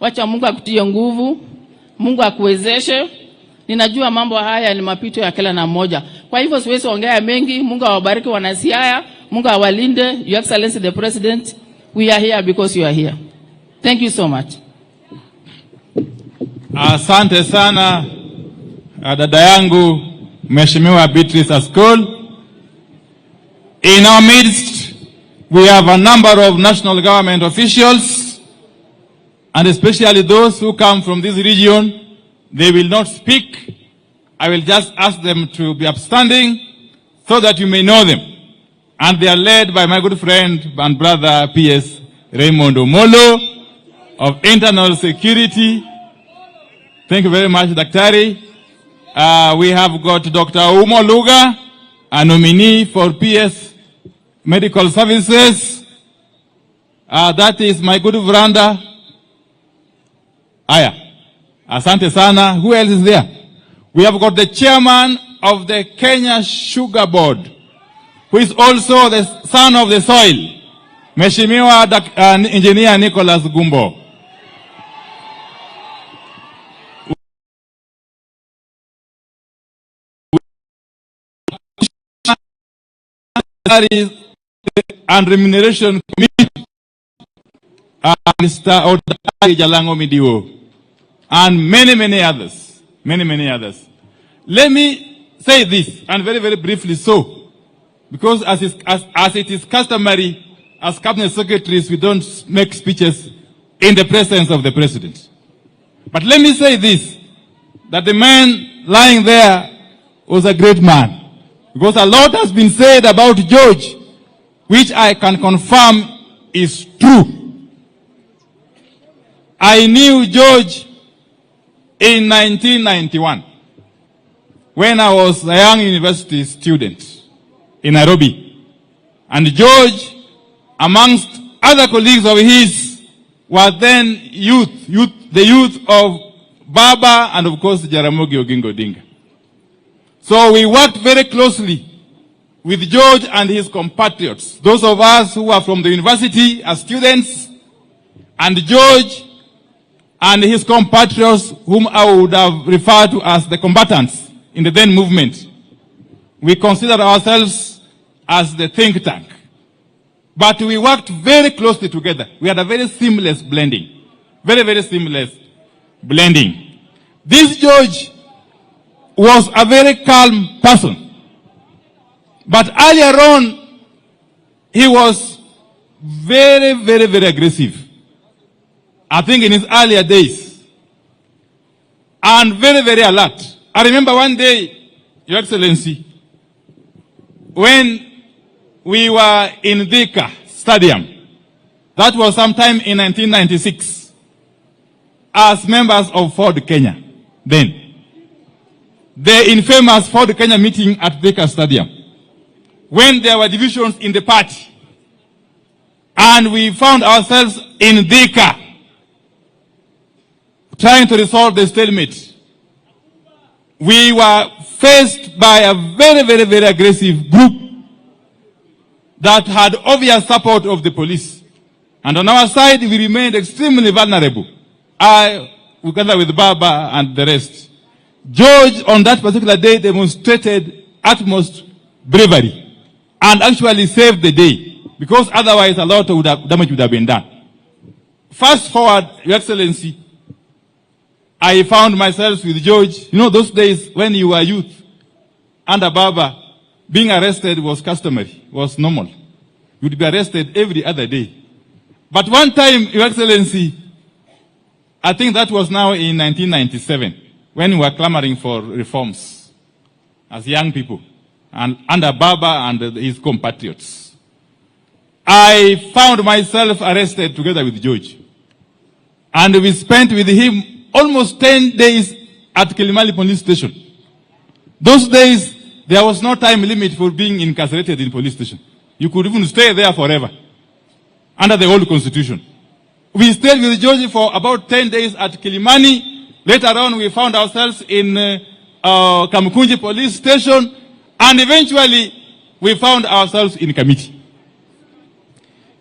Wacha Mungu akutie nguvu. Mungu akuwezeshe. Ninajua mambo haya ni mapito ya kila na mmoja. Kwa hivyo siwezi ongea mengi. Mungu awabariki wana Siaya. Mungu awalinde. Your Excellency the President. We are here because you are here. Thank you so much. Asante sana dada yangu Mheshimiwa Beatrice School. In our midst we have a number of national government officials and especially those who come from this region. They will not speak. I will just ask them to be upstanding so that you may know them. And they are led by my good friend and brother PS Raymond Omolo of Internal Security. Thank you very much, Daktari. We have got Dr. Umo Luga, a nominee for PS Medical Services. That is my good Vranda. Aya. Asante sana. Who else is there? We have got the chairman of the Kenya Sugar Board, who is also the son of the soil, Mheshimiwa Engineer Nicholas Gumbo. And Remuneration Committee, Mr. Oduor Jalango Midiwo, and many others, many others. Let me say this, and very briefly so, because as it is customary, as cabinet secretaries, we don't make speeches in the presence of the president. But let me say this, that the man lying there was a great man. Because a lot has been said about George, which I can confirm is true. I knew George in 1991, when I was a young university student in Nairobi. And George, amongst other colleagues of his, were then the youth of Baba and of course Jaramogi Oginga Odinga. So we worked very closely with George and his compatriots, those of us who are from the university as students, and George and his compatriots, whom I would have referred to as the combatants in the then movement, we consider ourselves as the think tank. But we worked very closely together. We had a very seamless blending. Very, very seamless blending. This George was a very calm person. But earlier on, he was very, very, very aggressive. I think in his earlier days. And very, very alert. I remember one day, Your Excellency, when we were in Thika Stadium, that was sometime in 1996, as members of Ford Kenya, then. The infamous Ford Kenya meeting at Thika Stadium, when there were divisions in the party, and we found ourselves in Thika, trying to resolve the stalemate. We were faced by a very, very, very aggressive group that had obvious support of the police. And on our side, we remained extremely vulnerable. Together with Baba and the rest. George, on that particular day, demonstrated utmost bravery and actually saved the day, because otherwise a lot of damage would have been done. Fast forward, Your Excellency, I found myself with George. You know, those days when you were youth, under Baba, being arrested was customary, was normal. You would be arrested every other day. But one time, Your Excellency, I think that was now in 1997, when we were clamoring for reforms as young people, and under Baba and his compatriots. I found myself arrested together with George. And we spent with him almost 10 days at Kilimali police station. Those days, there was no time limit for being incarcerated in police station. You could even stay there forever, under the old constitution. We stayed with George for about 10 days at Kilimani. Later on, we found ourselves in Kamukunji police station, and eventually, we found ourselves in Kamiti,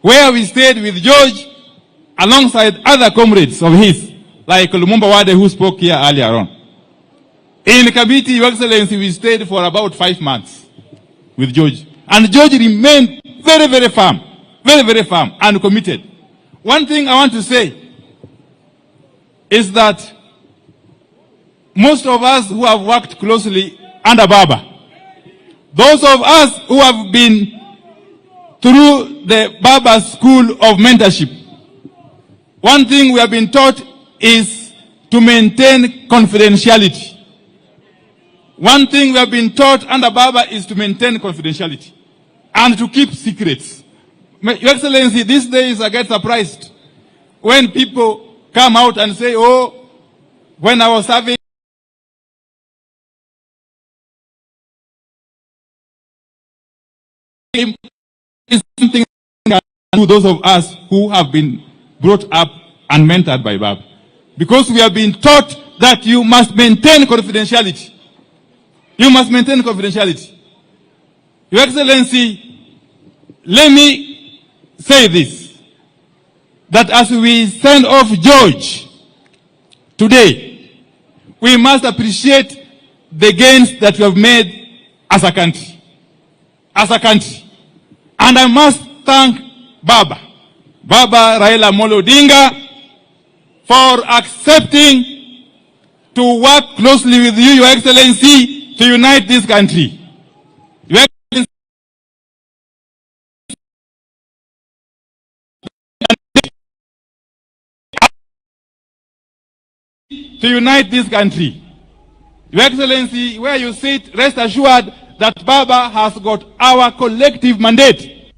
where we stayed with George alongside other comrades of his, like Lumumba Wade, who spoke here earlier on. In Kamiti, Your Excellency, we stayed for about 5 months with George. And George remained very, very firm and committed. One thing I want to say is that most of us who have worked closely under Baba, those of us who have been through the Baba School of Mentorship, one thing we have been taught is to maintain confidentiality. One thing we have been taught under Baba is to maintain confidentiality and to keep secrets. Your Excellency, these days I get surprised when people come out and say, oh, when I was serving is something to those of us who have been brought up and mentored by Baba. Because we have been taught that you must maintain confidentiality. You must maintain confidentiality. Your Excellency, let me say this, that as we send off George today, we must appreciate the gains that we have made as a country. As a country. And I must thank Baba Raila Odinga, for accepting to work closely with you, Your Excellency, to unite this country. Your Excellency, to unite this country. Your Excellency, where you sit, rest assured that Baba has got our collective mandate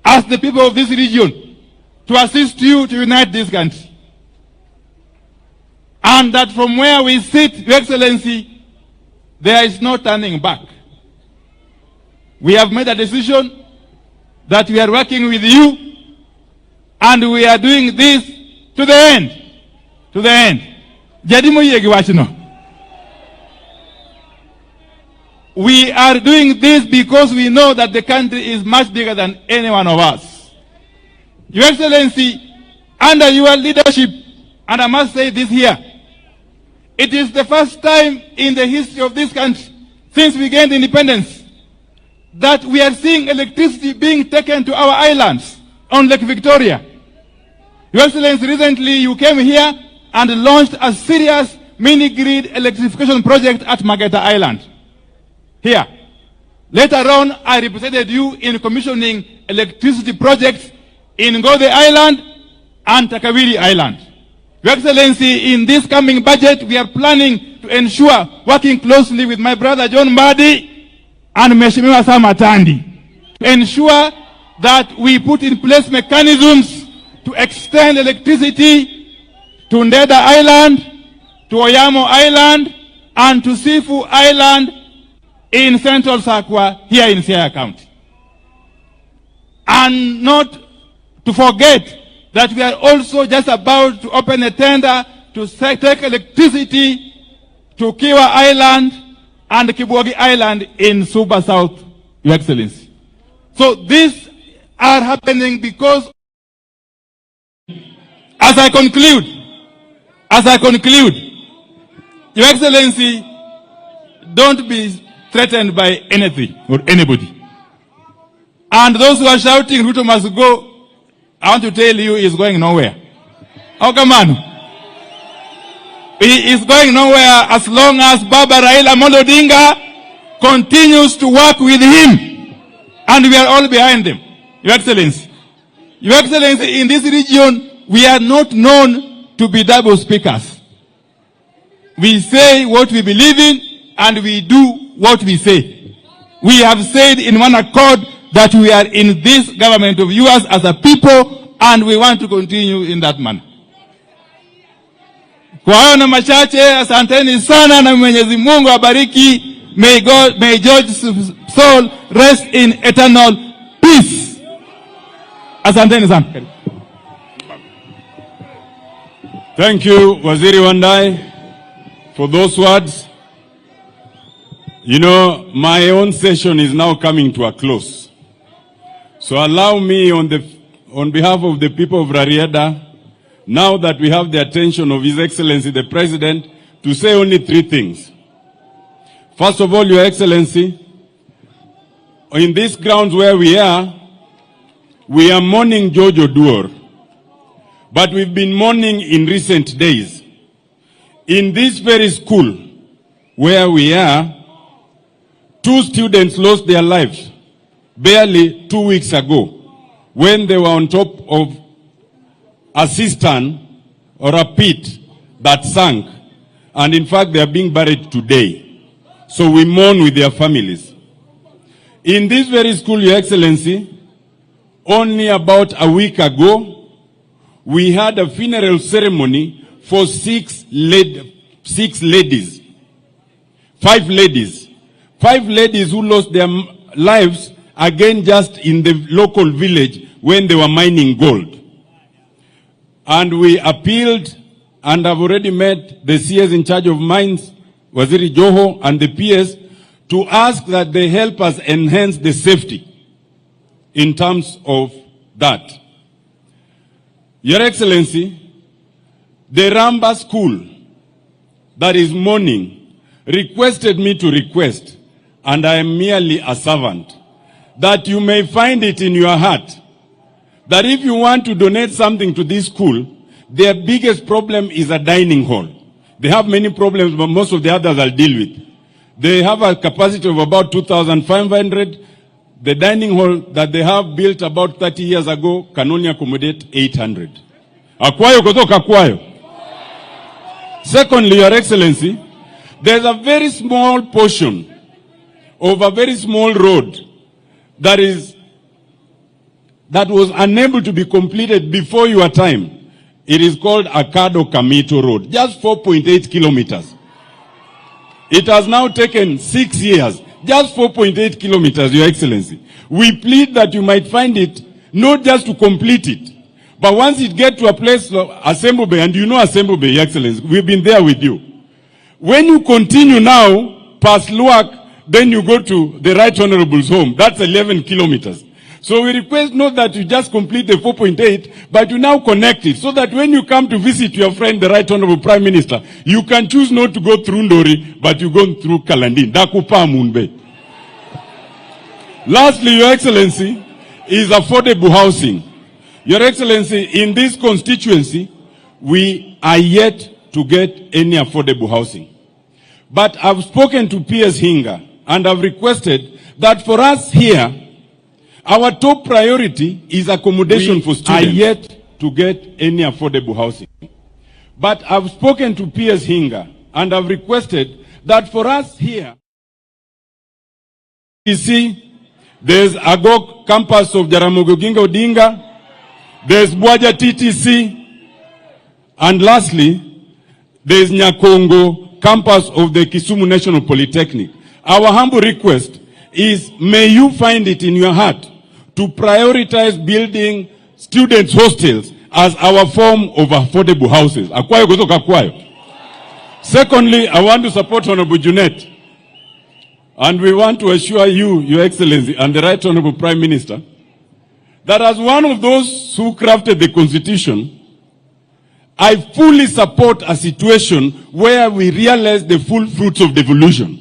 as the people of this region to assist you to unite this country. And that from where we sit, Your Excellency, there is no turning back. We have made a decision that we are working with you, and we are doing this to the end. To the end. We are doing this because we know that the country is much bigger than any one of us. Your Excellency, under your leadership, and I must say this here, it is the first time in the history of this country, since we gained independence, that we are seeing electricity being taken to our islands on Lake Victoria. Your Excellency, recently you came here and launched a serious mini-grid electrification project at Mageta Island. Here. Later on, I represented you in commissioning electricity projects in Ngode Island and Takawiri Island. Your Excellency, in this coming budget, we are planning to ensure, working closely with my brother John Mbadi and Mheshimiwa Samatandi, to ensure that we put in place mechanisms to extend electricity to Ndeda Island, to Oyamo Island, and to Sifu Island in Central Sakwa, here in Siaya County. And not to forget that we are also just about to open a tender to take electricity to Kiwa Island and Kibuogi Island in Suba South, Your Excellency. So these are happening because, as I conclude, Your Excellency, don't be threatened by anything or anybody. And those who are shouting, Ruto must go, I want to tell you, he is going nowhere. Oh, come on. He is going nowhere as long as Baba Raila Odinga continues to work with him. And we are all behind him. Your Excellency. Your Excellency, in this region, we are not known to be double speakers. We say what we believe in, and we do what we say. We have said in one accord that we are in this government of yours as a people, and we want to continue in that manner. Kwa hayo na machache, asanteni sana na Mwenyezi Mungu abariki. May George's soul rest in eternal peace. Asanteni sana. Thank you, Waziri Wandai, for those words. You know, my own session is now coming to a close. So allow me on behalf of the people of Rarieda, now that we have the attention of His Excellency the President, to say only 3 things. First of all, Your Excellency, in these grounds where we are mourning George Oduor, but we've been mourning in recent days. In this very school where we are, 2 students lost their lives barely 2 weeks ago when they were on top of a cistern or a pit that sank. And in fact, they are being buried today. So we mourn with their families. In this very school, Your Excellency, only about a week ago, we had a funeral ceremony for 5 ladies. 5 ladies. 5 ladies who lost their lives again just in the local village when they were mining gold. And we appealed, and I've already met the CS in charge of mines, Waziri Joho, and the PS, to ask that they help us enhance the safety in terms of that. Your Excellency, the Ramba school that is mourning requested me to request, and I am merely a servant, that you may find it in your heart that if you want to donate something to this school, their biggest problem is a dining hall. They have many problems, but most of the others I'll deal with. They have a capacity of about 2,500. The dining hall that they have built about 30 years ago can only accommodate 800. Akwayo kutoka Akwayo. Secondly, Your Excellency, there's a very small portion of a very small road that was unable to be completed before your time. It is called Akado Kamito Road, just 4.8 kilometers. It has now taken 6 years, just 4.8 kilometers, Your Excellency. We plead that you might find it, not just to complete it, but once it gets to a place like Assembly, and you know Assembly, Your Excellency, we've been there with you. When you continue now, past Luak, then you go to the Right Honorable's home. That's 11 kilometers. So we request not that you just complete the 4.8, but you now connect it, so that when you come to visit your friend, the Right Honorable Prime Minister, you can choose not to go through Ndori, but you go through Kalandin. Dakupa Munbe. Lastly, Your Excellency, is affordable housing. Your Excellency, in this constituency, we are yet to get any affordable housing. But I've spoken to PS Hinga and I've requested that for us here, our top priority is accommodation for students. We are yet to get any affordable housing. But I've spoken to PS Hinga and I've requested that for us here, you see, there's Agok campus of Jaramogi Oginga Odinga, there's Bwaja TTC, and lastly, there's Nyakongo campus of the Kisumu National Polytechnic. Our humble request is, may you find it in your heart to prioritize building students' hostels as our form of affordable houses. Akwayo kutoka akwayo. Secondly, I want to support Honorable Junet. And we want to assure you, Your Excellency, and the Right Honorable Prime Minister, that as one of those who crafted the Constitution, I fully support a situation where we realize the full fruits of devolution.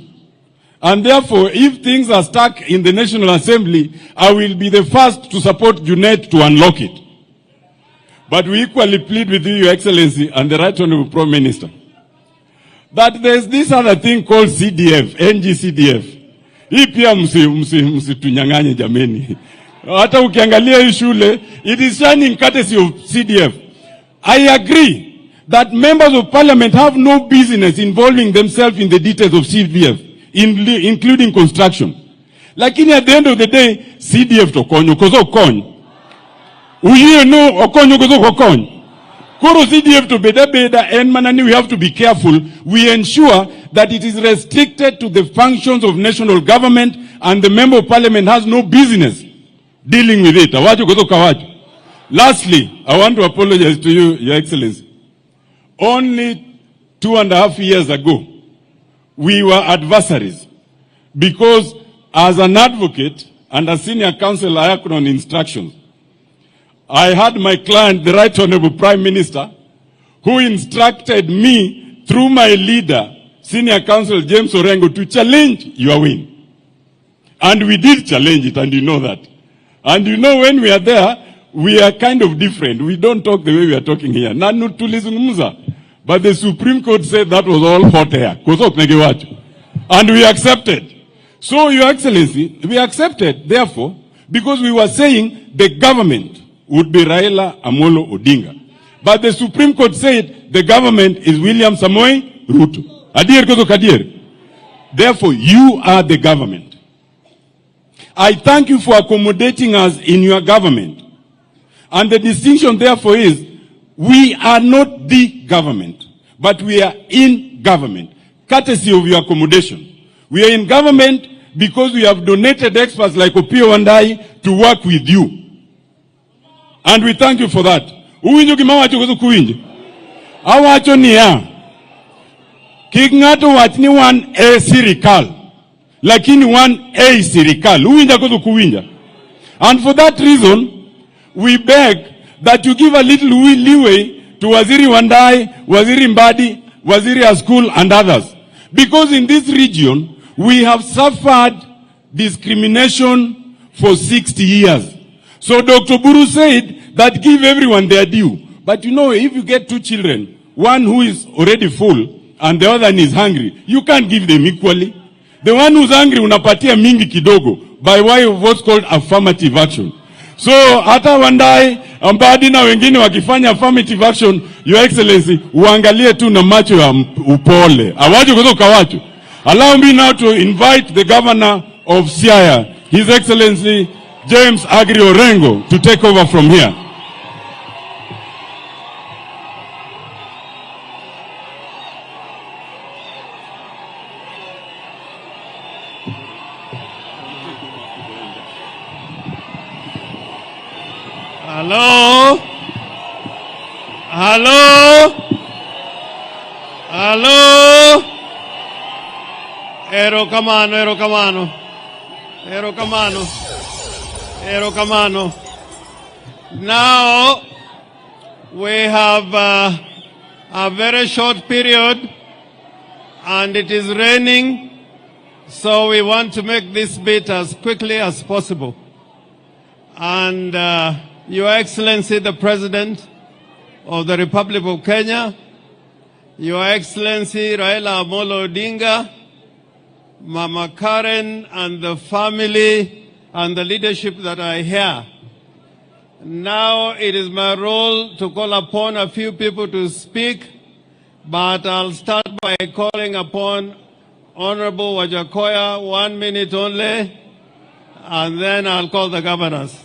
And therefore, if things are stuck in the National Assembly, I will be the first to support Junet to unlock it. But we equally plead with you, Your Excellency, and the Right Honorable Prime Minister, that there's this other thing called CDF, NGCDF. Hii pia msitunyang'anye jameni. Hata ukiangalia hii shule, it is shining courtesy of CDF. I agree that members of parliament have no business involving themselves in the details of CDF, including construction. Lakini at the end of the day, CDF tokonyo, kozo konyo. Uye no, okonyo kozo kokonyo. Koro CDF to beda and manani, we have to be careful. We ensure that it is restricted to the functions of national government and the member of parliament has no business dealing with it. Lastly, I want to apologize to you, Your Excellency. Only 2.5 years ago, we were adversaries because as an advocate and a senior counsel, I acted on instructions. I had my client, the Right Honorable Prime Minister, who instructed me through my leader, Senior Counsel James Orengo, to challenge your win. And we did challenge it, and you know that. And you know, when we are there, we are kind of different. We don't talk the way we are talking here. But the Supreme Court said that was all hot air. And we accepted. So, Your Excellency, we accepted, therefore, because we were saying the government would be Raila Amolo Odinga. But the Supreme Court said the government is William Samoei Ruto. Adir kozo kadir. Therefore, you are the government. I thank you for accommodating us in your government. And the distinction therefore is, we are not the government, but we are in government, courtesy of your accommodation. We are in government because we have donated experts like Opio and I to work with you. And we thank you for that. Uwinjo kimawacho kuzo kuwinjo. Awacho niya. Kignato wachni wan sirikal. Lakini wan sirikal. Uwinja kuzo kuwinja. And for that reason, we beg that you give a little leeway to Waziri Wandai, Waziri Mbadi, Waziri Askul and others. Because in this region, we have suffered discrimination for 60 years. So Dr. Buru said that give everyone their due. But you know, if you get 2 children, one who is already full and the other one is hungry, you can't give them equally. The one who's hungry unapatia mingi kidogo by way of what's called affirmative action. So hata Wandai, Mbadi na wengine wakifanya affirmative action, Your Excellency, uangalie tu na macho ya upole. Awajo kutoka wacho. Allow me now to invite the governor of Siaya, His Excellency James Agri Orengo, to take over from here. Hello? Hello? Hello? Erokamano. Erokamano. Now we have a very short period and it is raining, so we want to make this bit as quickly as possible. And Your Excellency the President of the Republic of Kenya, Your Excellency Raila Odinga, Mama Karen and the family and the leadership that are here. Now it is my role to call upon a few people to speak, but I'll start by calling upon Honorable Wajakoya, 1 minute only, and then I'll call the governors.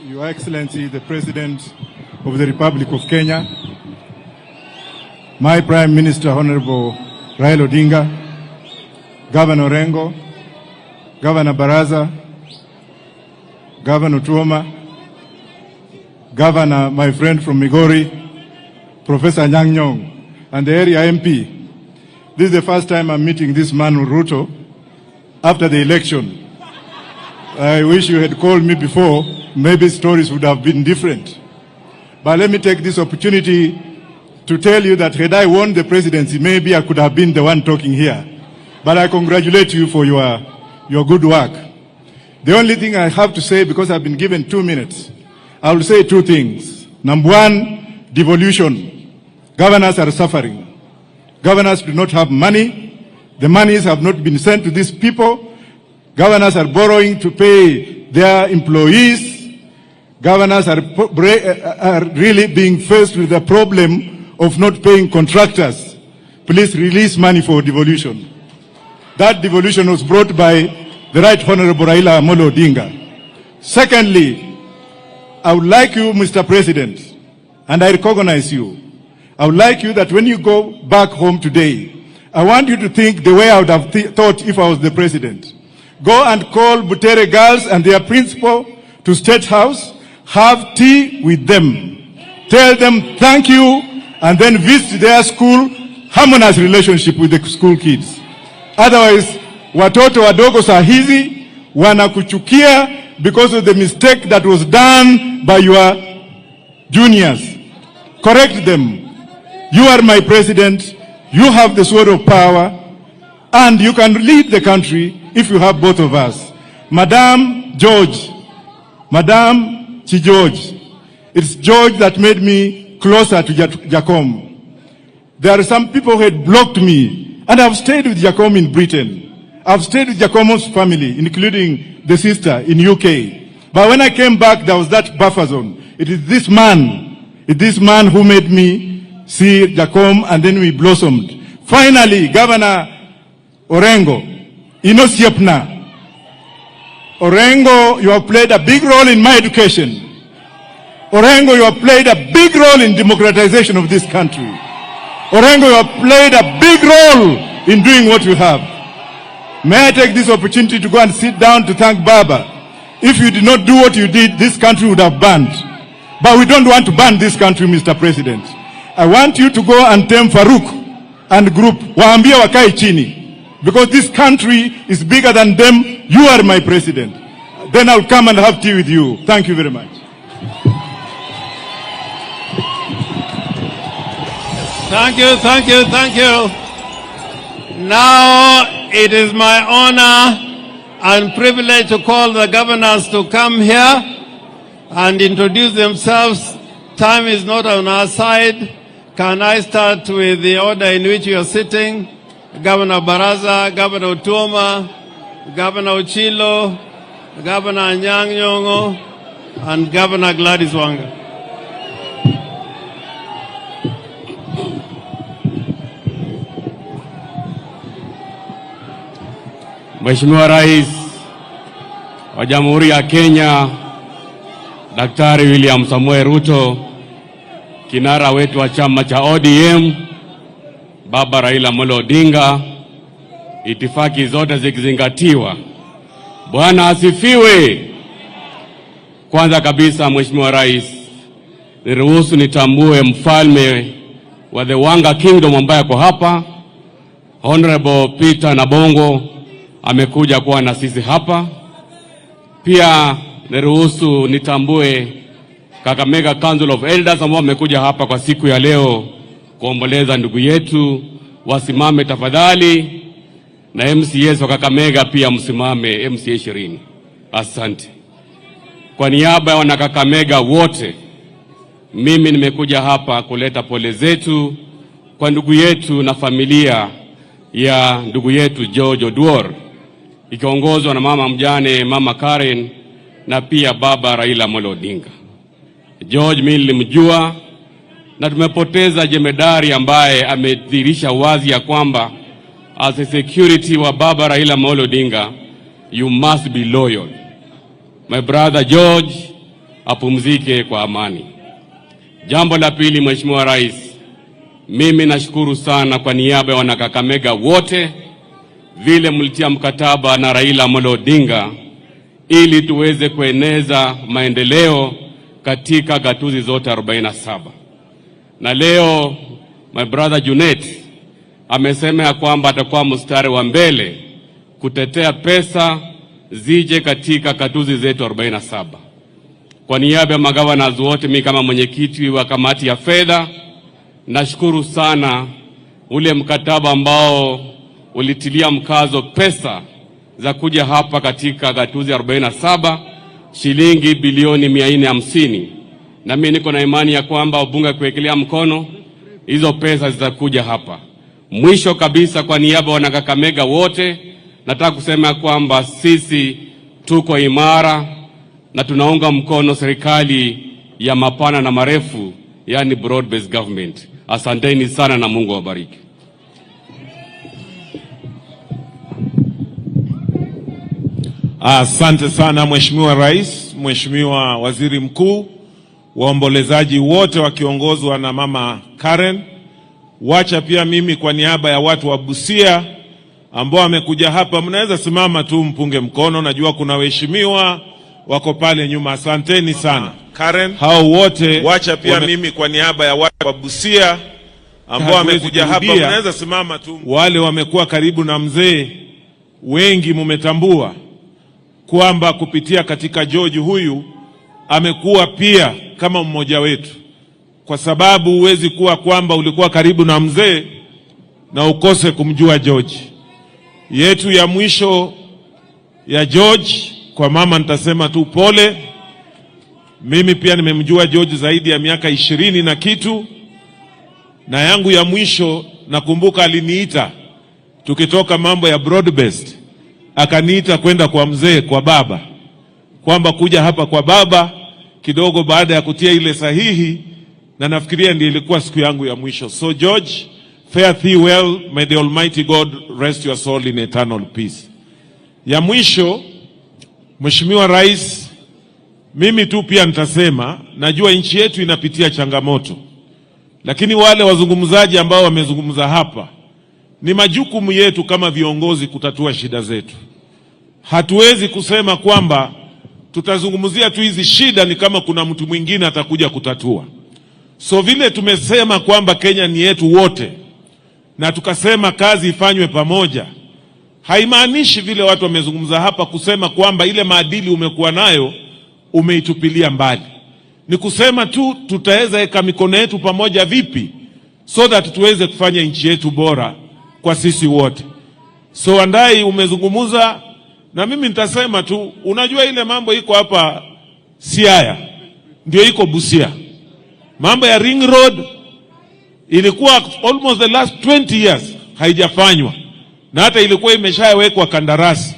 Your Excellency, the President of the Republic of Kenya, my Prime Minister, Honorable Raila Odinga, Governor Orengo, Governor Baraza, Governor Tuoma, Governor, my friend from Migori, Professor Nyang' Nyong, and the area MP. This is the first time I'm meeting this man, Ruto, after the election. I wish you had called me before, maybe stories would have been different. But let me take this opportunity to tell you that had I won the presidency, maybe I could have been the one talking here. But I congratulate you for your good work. The only thing I have to say, because I've been given 2 minutes, I will say 2 things. Number one, devolution. Governors are suffering. Governors do not have money. The monies have not been sent to these people. Governors are borrowing to pay their employees. Governors are really being faced with the problem of not paying contractors. Please release money for devolution. That devolution was brought by the Right Honorable Raila Odinga. Secondly, I would like you, Mr. President, and I recognize you, I would like you that when you go back home today, I want you to think the way I would have thought if I was the president. Go and call Butere girls and their principal to State House, have tea with them. Tell them thank you, and then visit their school, harmonize relationship with the school kids. Otherwise, watoto wadogo saa hizi wanakuchukia because of the mistake that was done by your juniors. Correct them. You are my president. You have the sword of power, and you can lead the country if you have both of us. Madam George, Madam Chi George, it's George that made me closer to Jacom. There are some who had blocked me, and I've stayed with Jacom in Britain. I've stayed with Jacom's family, including the sister in UK. But when I came back, there was that buffer zone. It is this man who made me see Jacom, and then we blossomed. Finally, Governor Orengo, Inosiepna. Orengo, you have played a big role in my education. Orengo, you have played a big role in democratization of this country. Orengo, you have played a big role in doing what you have. May I take this opportunity to go and sit down to thank Baba. If you did not do what you did, this country would have burned. But we don't want to burn this country, Mr. President. I want you to go and tame Farouk and group. Waambie wakae chini. Because this country is bigger than them. You are my president. Then I'll come and have tea with you. Thank you very much. Thank you, thank you, thank you. Now it is my honor and privilege to call the governors to come here and introduce themselves. Time is not on our side. Can I start with the order in which you are sitting? Governor Baraza, Governor Tuoma, Governor Ochilo, Governor Nyang' Nyong'o, and Governor Gladys Wanga. Mheshimiwa Rais wa Jamhuri ya Kenya, Daktari William Samoei Ruto, kinara wetu wa chama cha ODM, Baba Raila Odinga, itifaki zote zikizingatiwa. Bwana asifiwe. Kwanza kabisa, Mheshimiwa Rais, niruhusu nitambue mfalme wa the Wanga Kingdom ambaye ako hapa, Honorable Peter Nabongo amekuja kuwa na sisi hapa. Pia niruhusu nitambue Kakamega Council of Elders ambao wamekuja hapa kwa siku ya leo kuomboleza ndugu yetu. Wasimame tafadhali, na MCS wa Kakamega pia msimame, MCA 20. Asante. Kwa niaba ya wanakakamega wote, mimi nimekuja hapa kuleta pole zetu kwa ndugu yetu na familia ya ndugu yetu George Oduor, ikiongozwa na mama mjane mama Karen na pia baba Raila Odinga. George mimi nilimjua, na tumepoteza jemedari ambaye amedhihirisha wazi ya kwamba as a security wa baba Raila Odinga, you must be loyal. My brother George apumzike kwa amani. Jambo la pili, Mheshimiwa Rais, mimi nashukuru sana kwa niaba ya wanakakamega wote vile mlitia mkataba na Raila Odinga ili tuweze kueneza maendeleo katika gatuzi zote 47. Na leo my brother Junet amesema ya kwamba atakuwa mstari wa mbele kutetea pesa zije katika gatuzi zetu 47. Kwa niaba ya magavana wote, mimi kama mwenyekiti wa kamati ya fedha nashukuru sana ule mkataba ambao ulitilia mkazo pesa za kuja hapa katika gatuzi 47, shilingi bilioni 450. Na mimi niko na imani ya kwamba wabunge kuwekelea mkono hizo pesa zitakuja hapa. Mwisho kabisa, kwa niaba ya wanakakamega wote, nataka kusema kwamba sisi tuko imara na tunaunga mkono serikali ya mapana na marefu, yani broad based government. Asanteni sana na Mungu awabariki. Asante sana Mheshimiwa Rais, Mheshimiwa Waziri Mkuu, waombolezaji wote wakiongozwa na mama Karen. Wacha pia mimi kwa niaba ya watu wa Busia ambao wamekuja hapa, mnaweza simama tu mpunge mkono, najua kuna waheshimiwa wako pale nyuma. Asanteni sana Karen. Hao wote wacha pia mimi kwa niaba ya watu wa Busia ambao wamekuja hapa, mnaweza simama tu. Wale wamekuwa karibu na mzee, wengi mumetambua kwamba kupitia katika George huyu amekuwa pia kama mmoja wetu, kwa sababu huwezi kuwa kwamba ulikuwa karibu na mzee na ukose kumjua George. Yetu ya mwisho ya George, kwa mama nitasema tu pole. Mimi pia nimemjua George zaidi ya miaka 20 na kitu, na yangu ya mwisho nakumbuka aliniita tukitoka mambo ya broad based, akaniita kwenda kwa mzee, kwa baba, kwamba kuja hapa kwa baba kidogo baada ya kutia ile sahihi, na nafikiria ndiyo ilikuwa siku yangu ya mwisho. So George, fare thee well, may the Almighty God rest your soul in eternal peace. Ya mwisho, Mheshimiwa Rais, mimi tu pia nitasema, najua nchi yetu inapitia changamoto, lakini wale wazungumzaji ambao wamezungumza hapa, ni majukumu yetu kama viongozi kutatua shida zetu. Hatuwezi kusema kwamba tutazungumzia tu hizi shida ni kama kuna mtu mwingine atakuja kutatua. So vile tumesema kwamba Kenya ni yetu wote, na tukasema kazi ifanywe pamoja, haimaanishi vile watu wamezungumza hapa kusema kwamba ile maadili umekuwa nayo umeitupilia mbali. Ni kusema tu tutaweza weka mikono yetu pamoja vipi so that tuweze kufanya nchi yetu bora kwa sisi wote. So Wandai umezungumza, na mimi nitasema tu, unajua ile mambo iko hapa Siaya ndio iko Busia. Mambo ya ring road ilikuwa almost the last 20 years haijafanywa, na hata ilikuwa imeshawekwa kandarasi.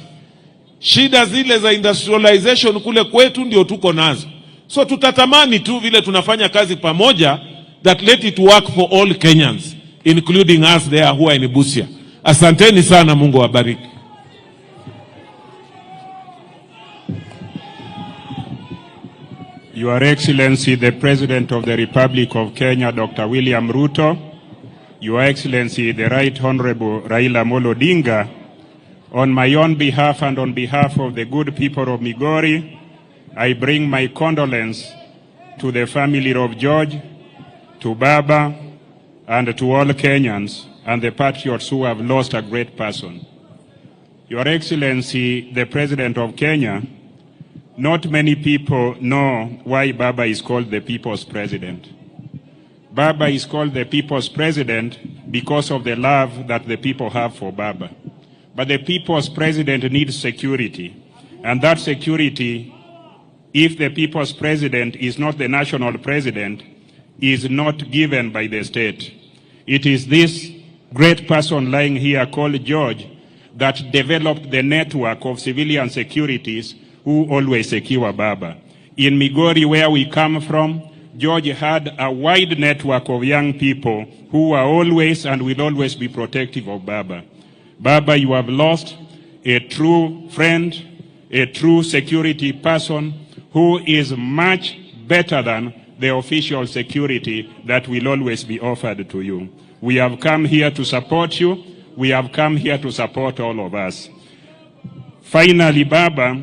Shida zile za industrialization kule kwetu ndio tuko nazo. So tutatamani tu vile tunafanya kazi pamoja, that let it work for all Kenyans, including us there who are in Busia. Asanteni sana, Mungu awabariki. Your Excellency, the President of the Republic of Kenya, Dr. William Ruto, Your Excellency, the Right Honorable Raila Odinga, on my own behalf and on behalf of the good people of Migori, I bring my condolence to the family of George, to Baba, and to all Kenyans and the patriots who have lost a great person. Your Excellency, the President of Kenya, not many people know why Baba is called the People's President. Baba is called the People's President because of the love that the people have for Baba. But the People's President needs security. And that security, if the People's President is not the national president, is not given by the state. It is this great person lying here called George that developed the network of civilian securities who always secure Baba. In Migori, where we come from, George had a wide network of young people who are always and will always be protective of Baba. Baba, you have lost a true friend, a true security person who is much better than the official security that will always be offered to you. We have come here to support you. We have come here to support all of us. Finally, Baba,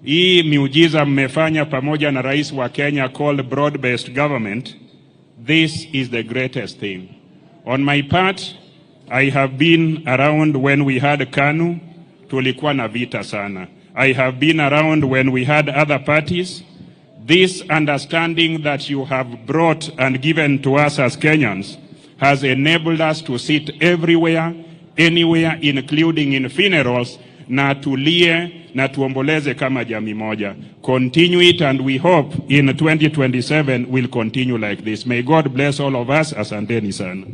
hii miujiza mmefanya pamoja na rais wa Kenya called broad-based government, this is the greatest thing. On my part, I have been around when we had KANU, tulikuwa na vita sana. I have been around when we had other parties. This understanding that you have brought and given to us as Kenyans has enabled us to sit everywhere, anywhere, including in funerals, na tulie na tuomboleze kama jamii moja. Continue it, and we hope in 2027 we'll continue like this. May God bless all of us. Asanteni sana.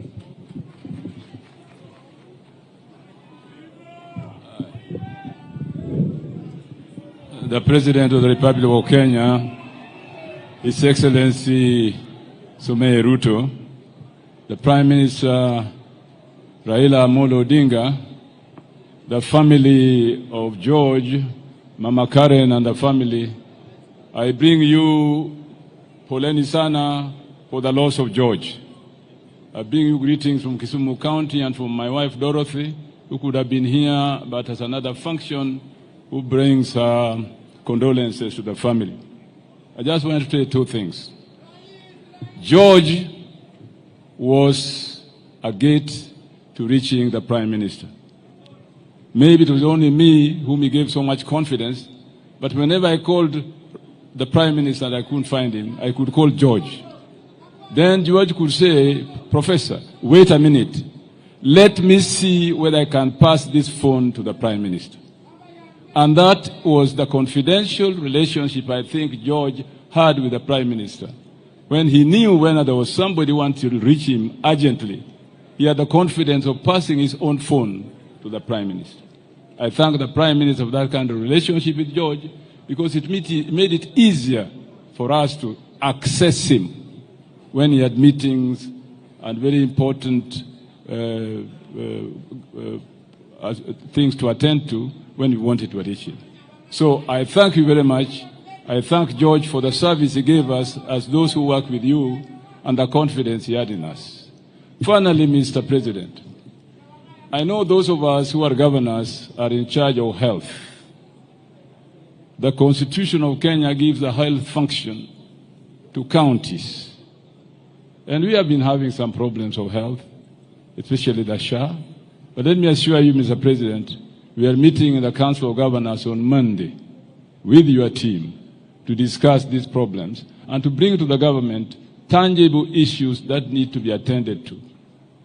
The President of the Republic of Kenya, His Excellency Ruto, the Prime Minister Raila Odinga, the family of George, Mama Karen and the family, I bring you poleni sana for the loss of George. I bring you greetings from Kisumu County and from my wife Dorothy, who could have been here but has another function, who brings condolences to the family. I just want to tell you two things. George was a gate to reaching the Prime Minister. Maybe it was only me whom he gave so much confidence, but whenever I called the Prime Minister and I couldn't find him, I could call George. Then George could say, Professor, wait a minute. Let me see whether I can pass this phone to the Prime Minister. And that was the confidential relationship I think George had with the Prime Minister. When he knew when there was somebody wanting to reach him urgently, he had the confidence of passing his own phone to the Prime Minister. I thank the Prime Minister for that kind of relationship with George, because it made it easier for us to access him when he had meetings and very important things to attend to when we wanted to reach him. So I thank you very much. I thank George for the service he gave us as those who work with you and the confidence he had in us. Finally, Mr. President, I know those of us who are governors are in charge of health. The Constitution of Kenya gives a health function to counties. And we have been having some problems of health, especially the SHA. But let me assure you, Mr. President, we are meeting in the Council of Governors on Monday with your team to discuss these problems and to bring to the government tangible issues that need to be attended to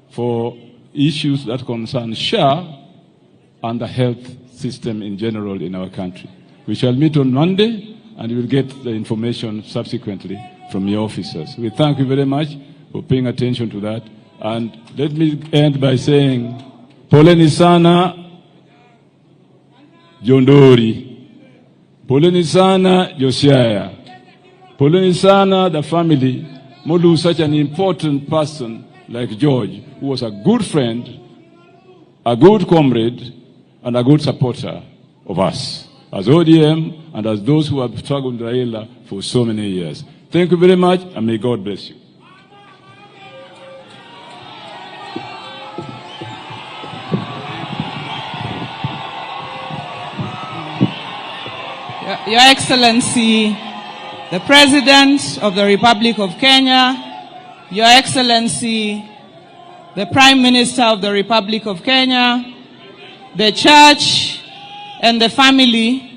for issues that concern SHA and the health system in general in our country. We shall meet on Monday and you will get the information subsequently from your officers. We thank you very much for paying attention to that. And let me end by saying, poleni sana Jondori, poleni sana Siaya, poleni sana the family, Molu, such an important person like George, who was a good friend, a good comrade, and a good supporter of us, as ODM and as those who have struggled with Raila for so many years. Thank you very much, and may God bless you. Your Excellency, the President of the Republic of Kenya, Your Excellency, the Prime Minister of the Republic of Kenya, the church, and the family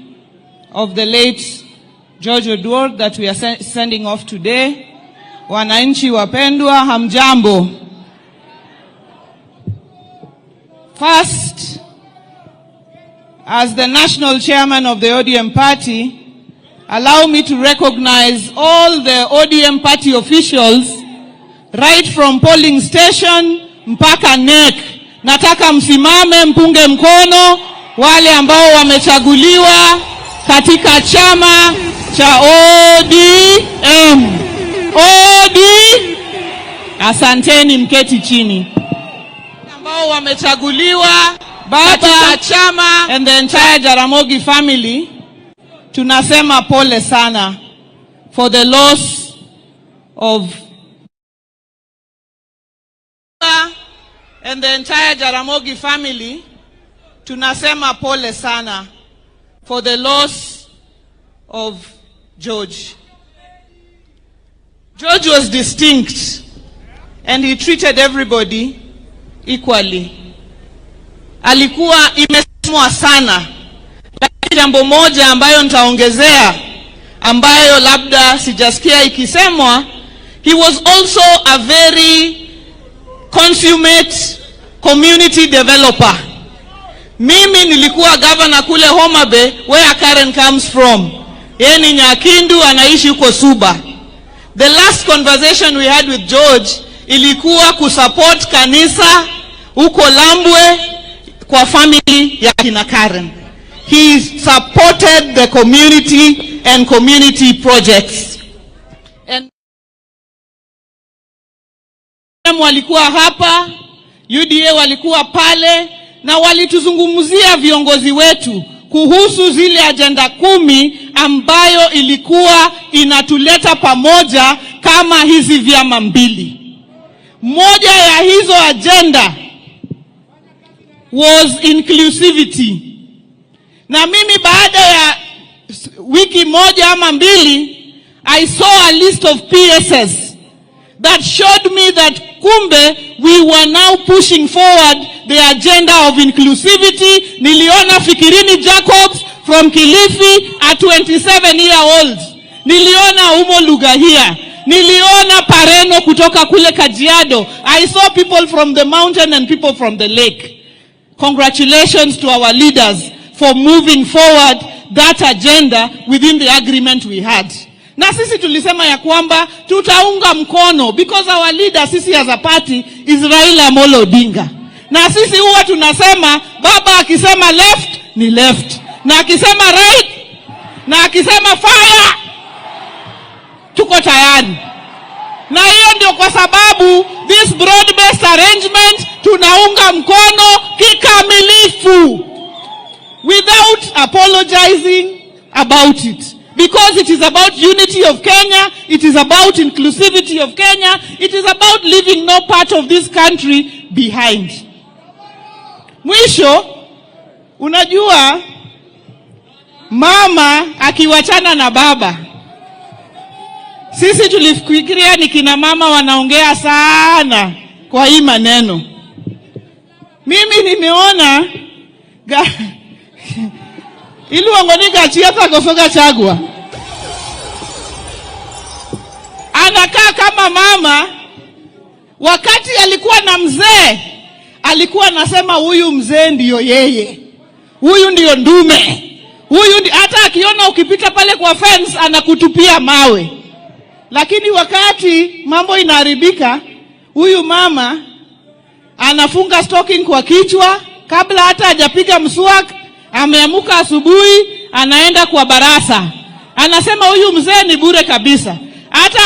of the late George Oduor that we are sending off today. Wananchi wapendwa, hamjambo. First, as the national chairman of the ODM party, allow me to recognize all the ODM party officials right from polling station mpaka NEC. Nataka msimame mpunge mkono wale ambao wamechaguliwa katika chama cha ODM. Asanteni, mketi chini. Ambao wamechaguliwa katika chama and the entire Jaramogi family, tunasema pole sana for the loss of and the entire Jaramogi family, tunasema pole sana for the loss of George. George was distinct and he treated everybody equally. Alikuwa imesemwa sana, lakini jambo moja ambayo nitaongezea ambayo labda sijasikia ikisemwa, he was also a very consummate community developer. Mimi nilikuwa governor kule Homa Bay, where Karen comes from. Yeye ni Nyakindu, anaishi huko Suba. The last conversation we had with George ilikuwa kusupport kanisa huko Lambwe kwa family ya kina Karen. He supported the community and community projects. And walikuwa hapa, UDA walikuwa pale, na walituzungumzia viongozi wetu kuhusu zile agenda 10 ambayo ilikuwa inatuleta pamoja kama hizi vyama mbili. Moja ya hizo agenda was inclusivity. Na mimi baada ya wiki moja ama mbili, I saw a list of PSS that showed me that kumbe we were now pushing forward the agenda of inclusivity. Niliona Fikirini Jacobs from Kilifi, a 27-year-old. Niliona Umo Lugahia. Niliona Pareno kutoka kule Kajiado. I saw people from the mountain and people from the lake. Congratulations to our leaders for moving forward that agenda within the agreement we had. Na sisi tulisema ya kwamba tutaunga mkono because our leader sisi as a party is Raila Amolo Odinga. Na sisi huwa tunasema baba akisema left ni left, na akisema right, na akisema fire, tuko tayari. Na hiyo ndio kwa sababu this broad-based arrangement tunaunga mkono kikamilifu without apologizing about it. Because it is about unity of Kenya, it is about inclusivity of Kenya, it is about leaving no part of this country behind. Mwisho, unajua mama akiwachana na baba, sisi tulifikiria ni kina mama wanaongea sana kwa hii maneno. Mimi nimeona ili wangonika chiata kosoga chagua. Anakaa kama mama. Wakati alikuwa na mzee, alikuwa anasema huyu mzee ndiyo yeye, huyu ndiyo ndume, hata akiona ukipita pale kwa fence anakutupia mawe. Lakini wakati mambo inaharibika, huyu mama anafunga stocking kwa kichwa kabla hata hajapiga mswaki. Ameamuka asubuhi, anaenda kwa barasa. Anasema huyu mzee ni bure kabisa. Hata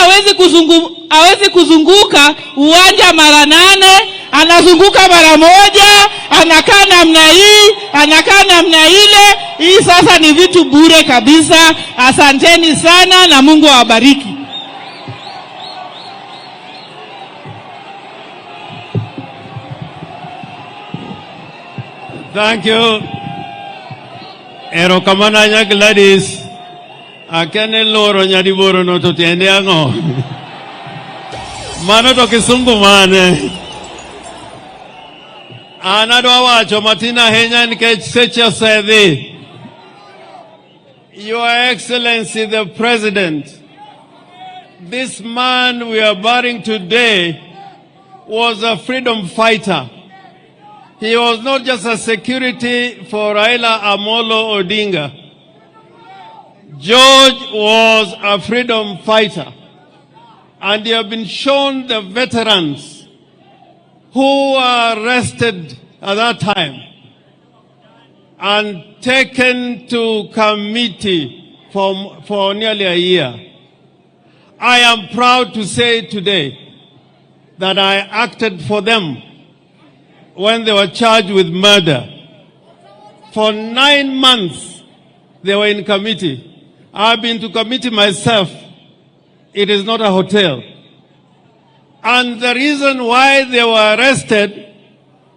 hawezi kuzunguka uwanja mara 8, anazunguka mara 1, anakaa namna hii, anakaa namna ile. Hii sasa ni vitu bure kabisa. Asanteni sana na Mungu awabariki. Thank you. Erokamana nya Gladys. Akene loro nyadiboro no to tiende ango. Mano to kisungu mane. Anadwa wacho matina henya nikech seche osedhi. Your Excellency the President, this man we are burying today was a freedom fighter. He was not just a security for Raila Amolo Odinga. George was a freedom fighter. And they have been shown the veterans who were arrested at that time and taken to committee for nearly a year. I am proud to say today that I acted for them when they were charged with murder. For 9 months, they were in committee. I've been to committee myself. It is not a hotel. And the reason why they were arrested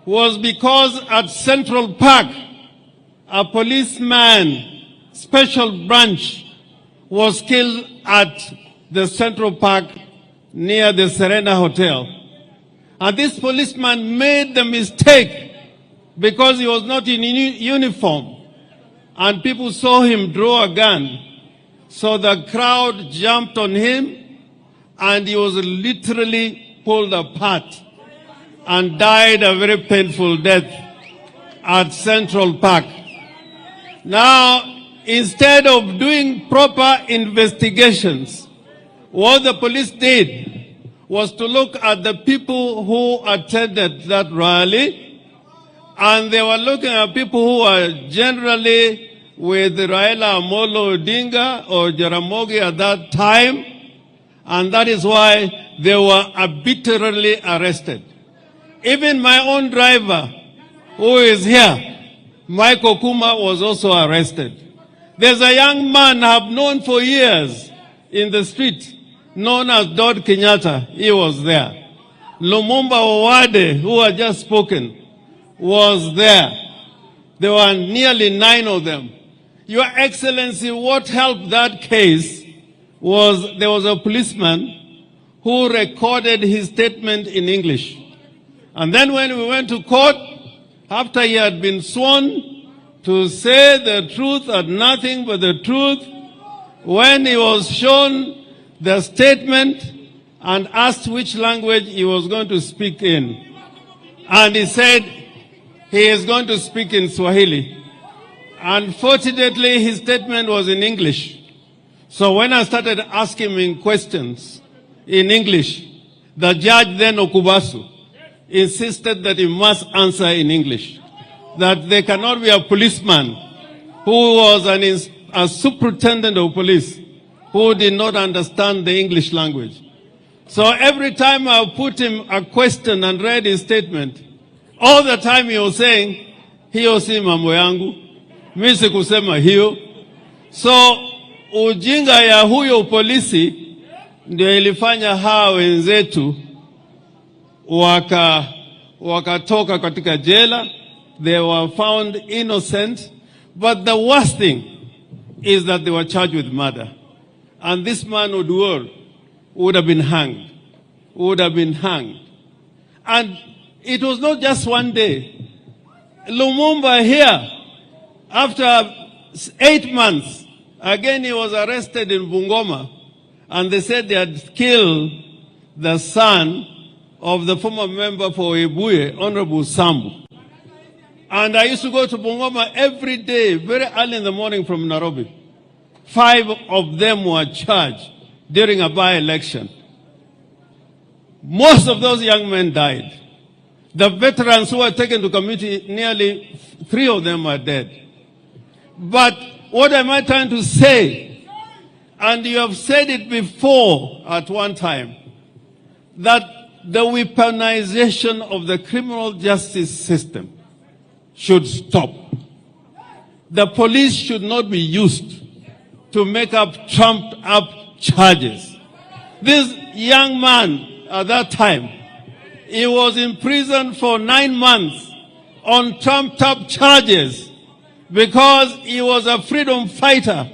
was because at Central Park, a policeman, special branch, was killed at the Central Park near the Serena Hotel. And this policeman made the mistake because he was not in uniform. And people saw him draw a gun. So the crowd jumped on him and he was literally pulled apart and died a very painful death at Central Park. Now, instead of doing proper investigations, what the police did was to look at the people who attended that rally, and they were looking at people who were generally with Raila Amolo Odinga or Jaramogi at that time, and that is why they were arbitrarily arrested. Even my own driver, who is here, Michael Kuma, was also arrested. There's a young man I've known for years in the street, known as Kenyatta. He was there. Lumumba Owade, who had just spoken, was there. There were nearly 9 of them. Your Excellency, what helped that case was there was a policeman who recorded his statement in English. And then when we went to court, after he had been sworn to say the truth and nothing but the truth, when he was shown the statement and asked which language he was going to speak in, and he said he is going to speak in Swahili. Unfortunately, his statement was in English. So when I started asking him questions in English, the judge then, Okubasu, insisted that he must answer in English. That there cannot be a policeman who was a superintendent of police who did not understand the English language. So every time I put him a question and read his statement, all the time he was saying, hiyo si mambo yangu, mimi sikusema hiyo. So ujinga ya huyo polisi ndio ilifanya hawa wenzetu wakatoka katika jela. They were found innocent, but the worst thing is that they were charged with murder. And this man, Oduor, would have been hanged. And it was not just one day. Lumumba here, after 8 months, again he was arrested in Bungoma, and they said they had killed the son of the former member for Ebuye, Honorable Sambu. And I used to go to Bungoma every day, very early in the morning from Nairobi. 5 of them were charged during a by-election. Most of those young men died. The veterans who were taken to committee, nearly 3 of them are dead. But what am I trying to say? And you have said it before at one time, that the weaponization of the criminal justice system should stop. The police should not be used to make up trumped up charges. This young man at that time, he was in prison for 9 months on trumped up charges because he was a freedom fighter.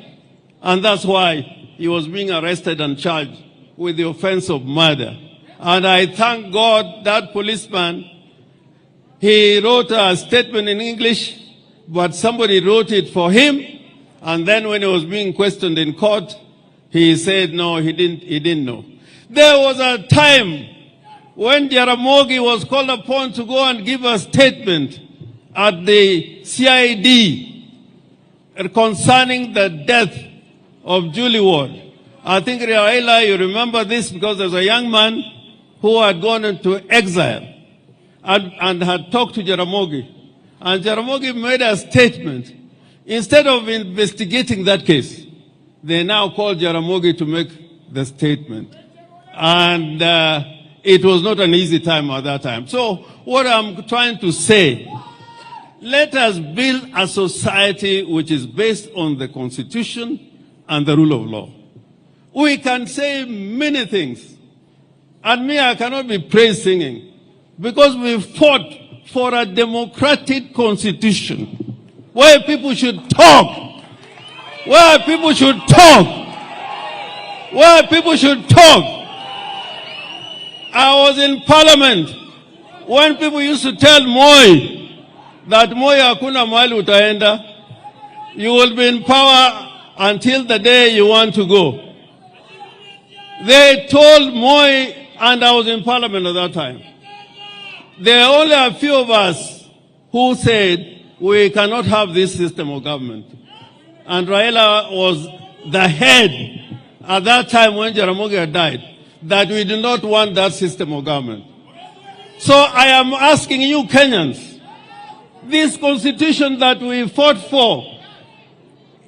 And that's why he was being arrested and charged with the offense of murder. And I thank God that policeman He wrote a statement in English, but somebody wrote it for him. And then when he was being questioned in court, he said, no, he didn't know. There was a time when Jaramogi was called upon to go and give a statement at the CID concerning the death of Julie Ward. I think, Raila, you remember this because there's a young man who had gone into exile and had talked to Jaramogi. And Jaramogi made a statement. Instead of investigating that case, they now called Jaramogi to make the statement. And it was not an easy time at that time. So what I'm trying to say, let us build a society which is based on the Constitution and the rule of law. We can say many things. And me, I cannot be praise singing because we fought for a democratic constitution where people should talk. Where people should talk. Where people should talk. I was in parliament when people used to tell Moi that Moi hakuna mahali utaenda. You will be in power until the day you want to go. They told Moi, and I was in parliament at that time. There are only a few of us who said we cannot have this system of government. And Raila was the head at that time when Jaramogi had died, that we do not want that system of government. So I am asking you Kenyans, this constitution that we fought for,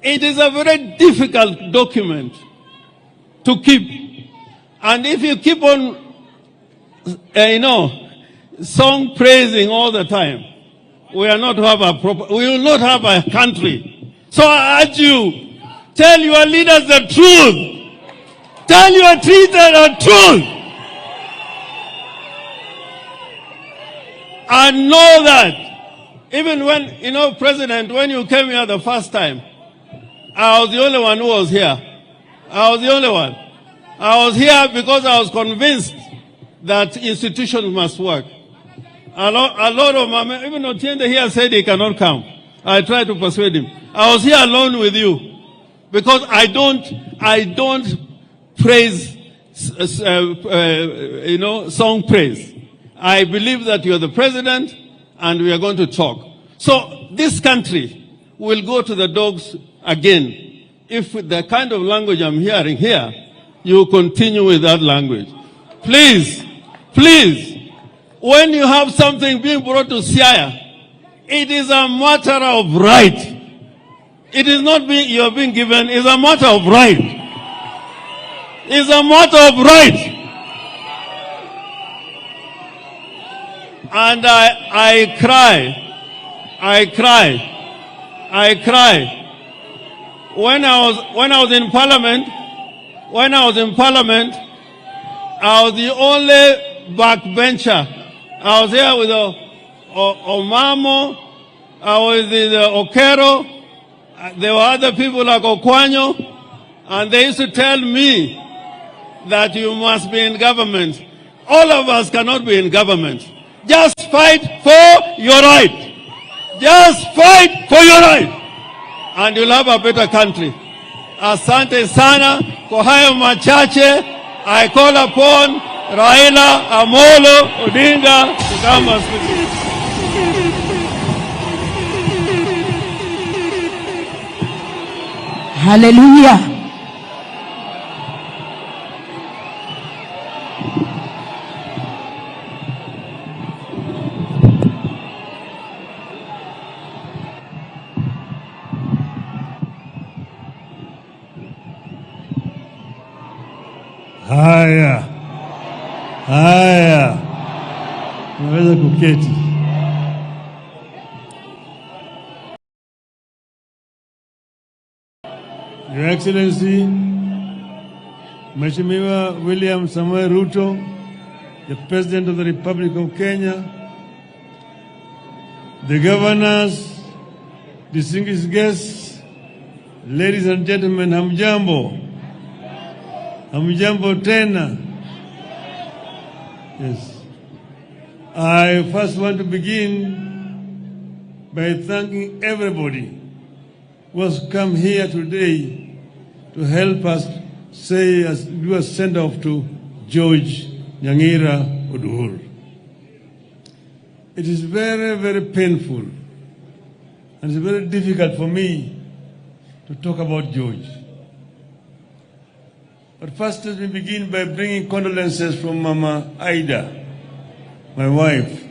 it is a very difficult document to keep. And if you keep on, song praising all the time, we will not have a country. So I urge you, tell your leaders the truth. Tell your leaders the truth. And know that even when, President, when you came here the first time, I was the only one who was here. I was the only one. I was here because I was convinced that institutions must work. A lot of my men, even Otiende here said he cannot come. I tried to persuade him. I was here alone with you because I don't praise, song praise. I believe that you are the president and we are going to talk. So this country will go to the dogs again if the kind of language I'm hearing here, you continue with that language. Please, when you have something being brought to Siaya, it is a matter of right. It is not you are being given, it's a matter of right. It's a matter of right. And I cry. When I was in parliament, I was the only backbencher. I was here with Omamo, I was with Okero, there were other people like Okwanyo, and they used to tell me that you must be in government. All of us cannot be in government. Just fight for your right. Just fight for your right. And you'll have a better country. Asante sana kwa hayo machache. I call upon Raila Amolo Odinga to come and speak. Hallelujah. Haya, naweza kuketi. Your Excellency, Mheshimiwa William Samoei Ruto, the President of the Republic of Kenya, the governors, distinguished guests, ladies and gentlemen, hamjambo. Hamjambo tena. Yes. I first want to begin by thanking everybody who has come here today to help us do a send-off to George Nyangira Oduor. It is very, very painful and it's very difficult for me to talk about George. But first let me begin by bringing condolences from Mama Aida, my wife,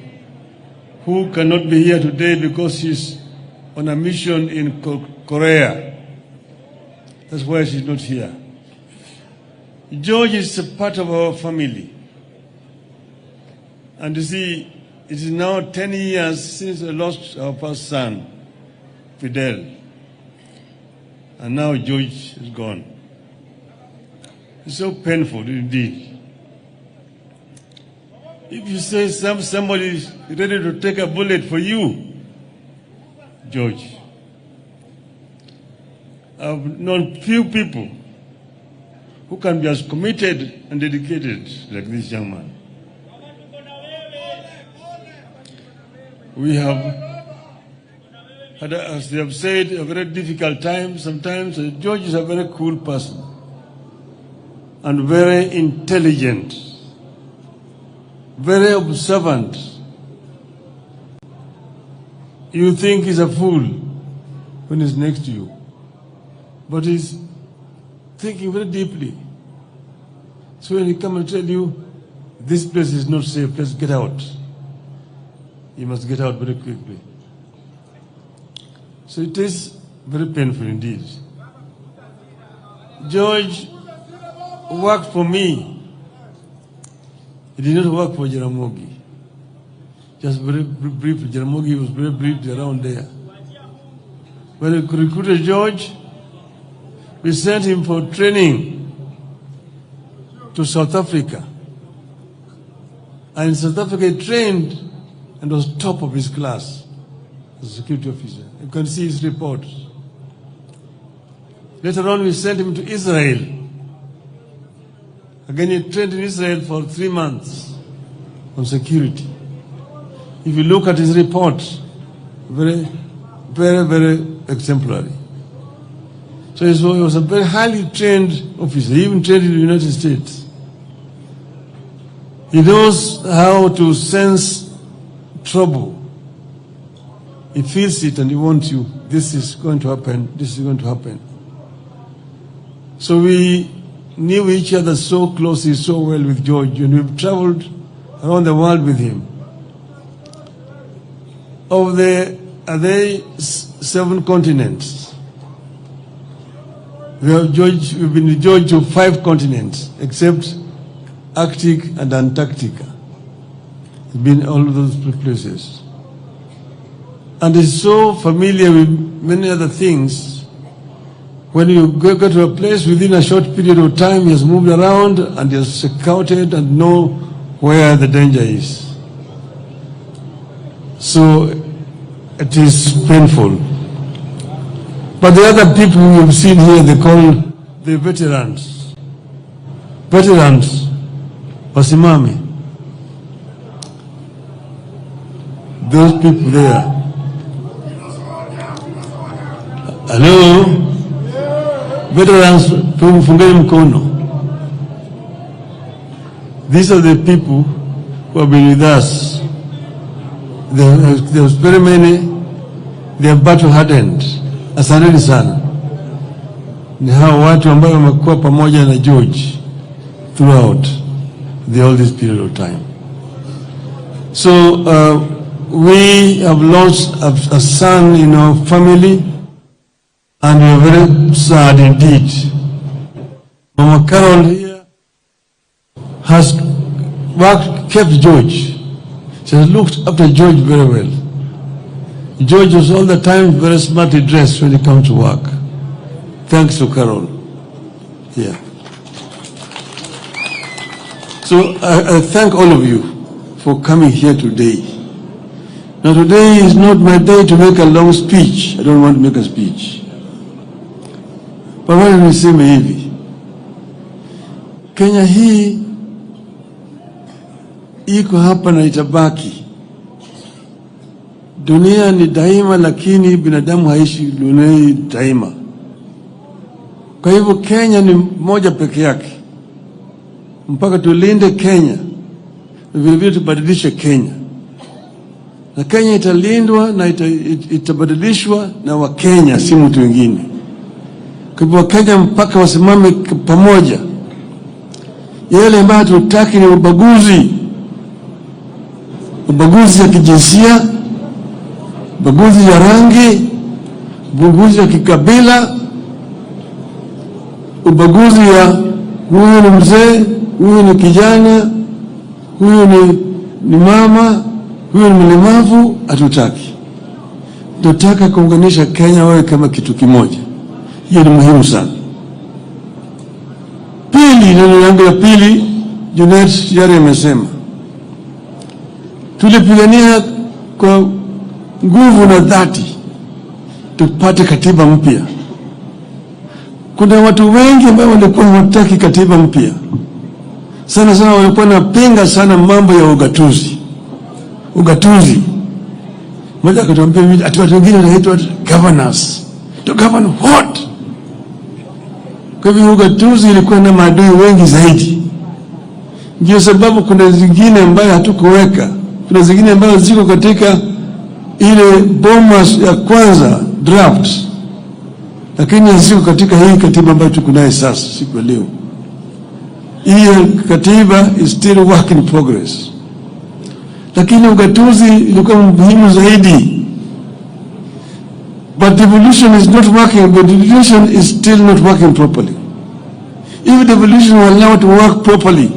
who cannot be here today because she's on a mission in Korea. That's why she's not here. George is a part of our family. And you see, it is now 10 years since we lost our first son, Fidel. And now George is gone. It's so painful indeed. If you say somebody is ready to take a bullet for you, George. I've known few people who can be as committed and dedicated like this young man. We have had, as they have said, a very difficult time. Sometimes George is a very cool person and very intelligent, very observant. You think he's a fool when he's next to you, but he's thinking very deeply. So when he comes and tell you, this place is not safe, let's get out, you must get out very quickly. So it is very painful indeed. George worked for me. He did not work for Jaramogi. Just very briefly, Jaramogi was very briefly around there. When we recruited George, we sent him for training to South Africa. And in South Africa he trained and was top of his class as a security officer. You can see his reports. Later on we sent him to Israel. Again he trained in Israel for 3 months on security. If you look at his reports, very, very, very exemplary. So he was a very highly trained officer. He even trained in the United States. He knows how to sense trouble. He feels it and he wants you. This is going to happen. This is going to happen. So we knew each other so closely, so well with George, and we've traveled around the world with him. Are there 7 continents? We've been with George to 5 continents, except Arctic and Antarctica. He's been all of those places. And he's so familiar with many other things. When you go to a place within a short period of time, he has moved around and he has scouted and know where the danger is. So it is painful. But the other people you've seen here, they call the veterans. Veterans, wasimame. Those people there. Hello? Veterans, fungeni mkono. These are the people who have been with us. There's very many, they are battle hardened. Asanteni sana. Ni hao watu ambao wamekuwa pamoja na George throughout all this period of time. So we have lost a son in our family, and we are very sad indeed. Mama Carol here has kept George. She has looked after George very well. George was all the time very smartly dressed when he comes to work. Thanks to Carol. Yeah. So I thank all of you for coming here today. Now today is not my day to make a long speech. I don't want to make a speech. But why don't we say hivi? Kenya hii iko hapa na itabaki. Dunia ni daima, lakini binadamu haishi dunia daima. Kwa hivyo Kenya ni moja peke yake. Mpaka tulinde Kenya, vile vile tubadilishe Kenya. Na Kenya italindwa na itabadilishwa na Wakenya, si mtu wengine. Kwa hivyo Wakenya mpaka wasimame pamoja. Yale ambayo tutaki ni ubaguzi ya kijinsia, ubaguzi ya rangi, ubaguzi ya kikabila, ubaguzi ya huyu ni mzee, huyu ni kijana, huyu ni mama, huyu ni mlemavu. Hatutaki. Tunataka kuunganisha Kenya wawe kama kitu kimoja. Hiyo ni muhimu sana. Pili, neno yangu ya pili, Junet yale amesema, tulipigania kwa nguvu na dhati tupate katiba mpya. Kuna watu wengi ambao walikuwa hawataki katiba mpya. Sana walikuwa napinga sana mambo ya ugatuzi. Mmoja akatuambia ati watu wengine wanaitwa governors. To govern what? Kwa hivyo ugatuzi ilikuwa na maadui wengi zaidi. Ndio sababu kuna zingine ambayo hatukuweka. Kuna zingine ambayo ziko katika ile bomas ya kwanza draft. Lakini ziko katika hii katiba ambayo tuko nayo sasa siku ya leo. Hii katiba is still work in progress. Lakini ugatuzi ilikuwa muhimu zaidi. But devolution is not working, but devolution is still not working properly. If devolution were allowed to work properly,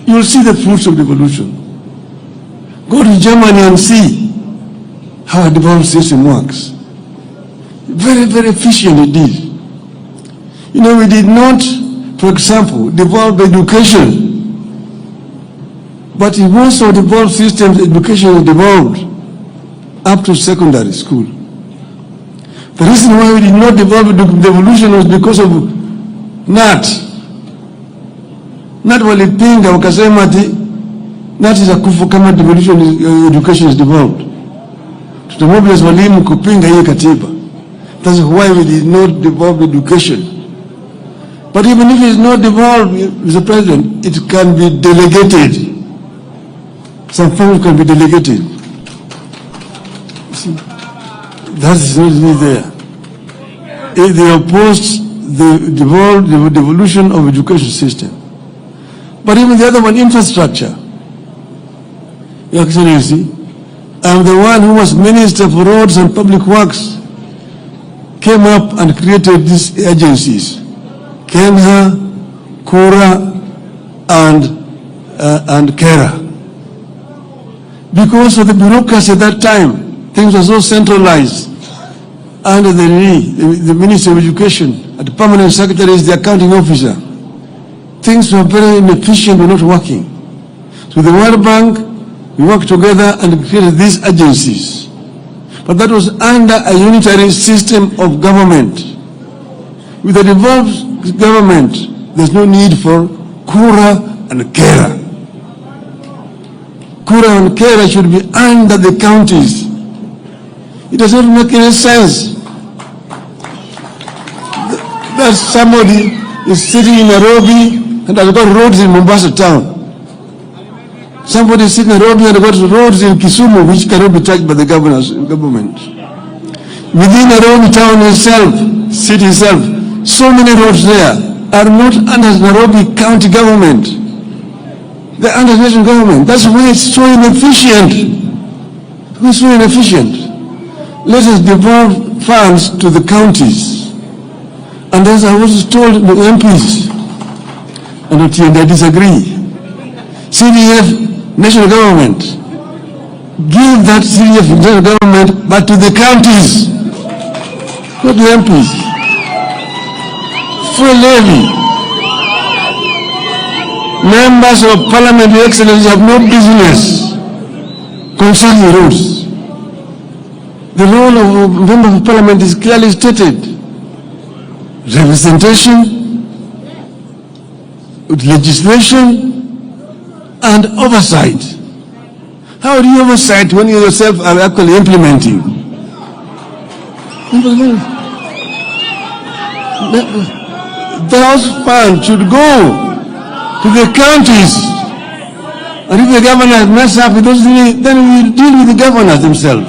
you will see the fruits of devolution. Go to Germany and see how a devolved system works. Very, very efficient indeed. You know, we did not, for example, devolve education. But in most of the devolved systems, education is devolved up to secondary school. The reason why we did not devolve devolution was because of NAT. NAT walipinga wakasema ati NAT itakufa kama devolution education is devolved. Tutamobilize walimu kupinga hii katiba. That's why we did not devolve education. But even if it is not devolved, Mr. President, it can be delegated. Some funds can be delegated. See, that is not there. If they opposed the devolution of education system. But even the other one, infrastructure. Your Excellency, I'm the one who was Minister for Roads and Public Works, came up and created these agencies, Kenha, Kura, and Kera. Because of the bureaucracy at that time, things were so centralized under the Ministry of Education, and the permanent secretary is the accounting officer. Things were very inefficient, were not working. So the World Bank, we worked together and created these agencies. But that was under a unitary system of government. With a devolved government, there's no need for Kura and Kera. Kura and Kera should be under the counties. It does not make any sense that somebody is sitting in Nairobi and has got roads in Mombasa town. Somebody is sitting in Nairobi and has got roads in Kisumu which cannot be touched by the government. Within Nairobi town itself, city itself, so many roads there are not under Nairobi county government. They're under national government. That's why it's so inefficient. It's so inefficient. Let us devolve funds to the counties. And as I was told the MPs, and I disagree, CDF, national government, give that CDF national government, but to the counties, not the MPs. Full levy. Members of Parliament, Your Excellency, have no business concerning the roads. The role of members of Parliament is clearly stated. Representation, legislation, and oversight. How do you oversight when you yourself are actually implementing? Those funds should go to the counties. And if the governors mess up with those things, then we deal with the governors themselves.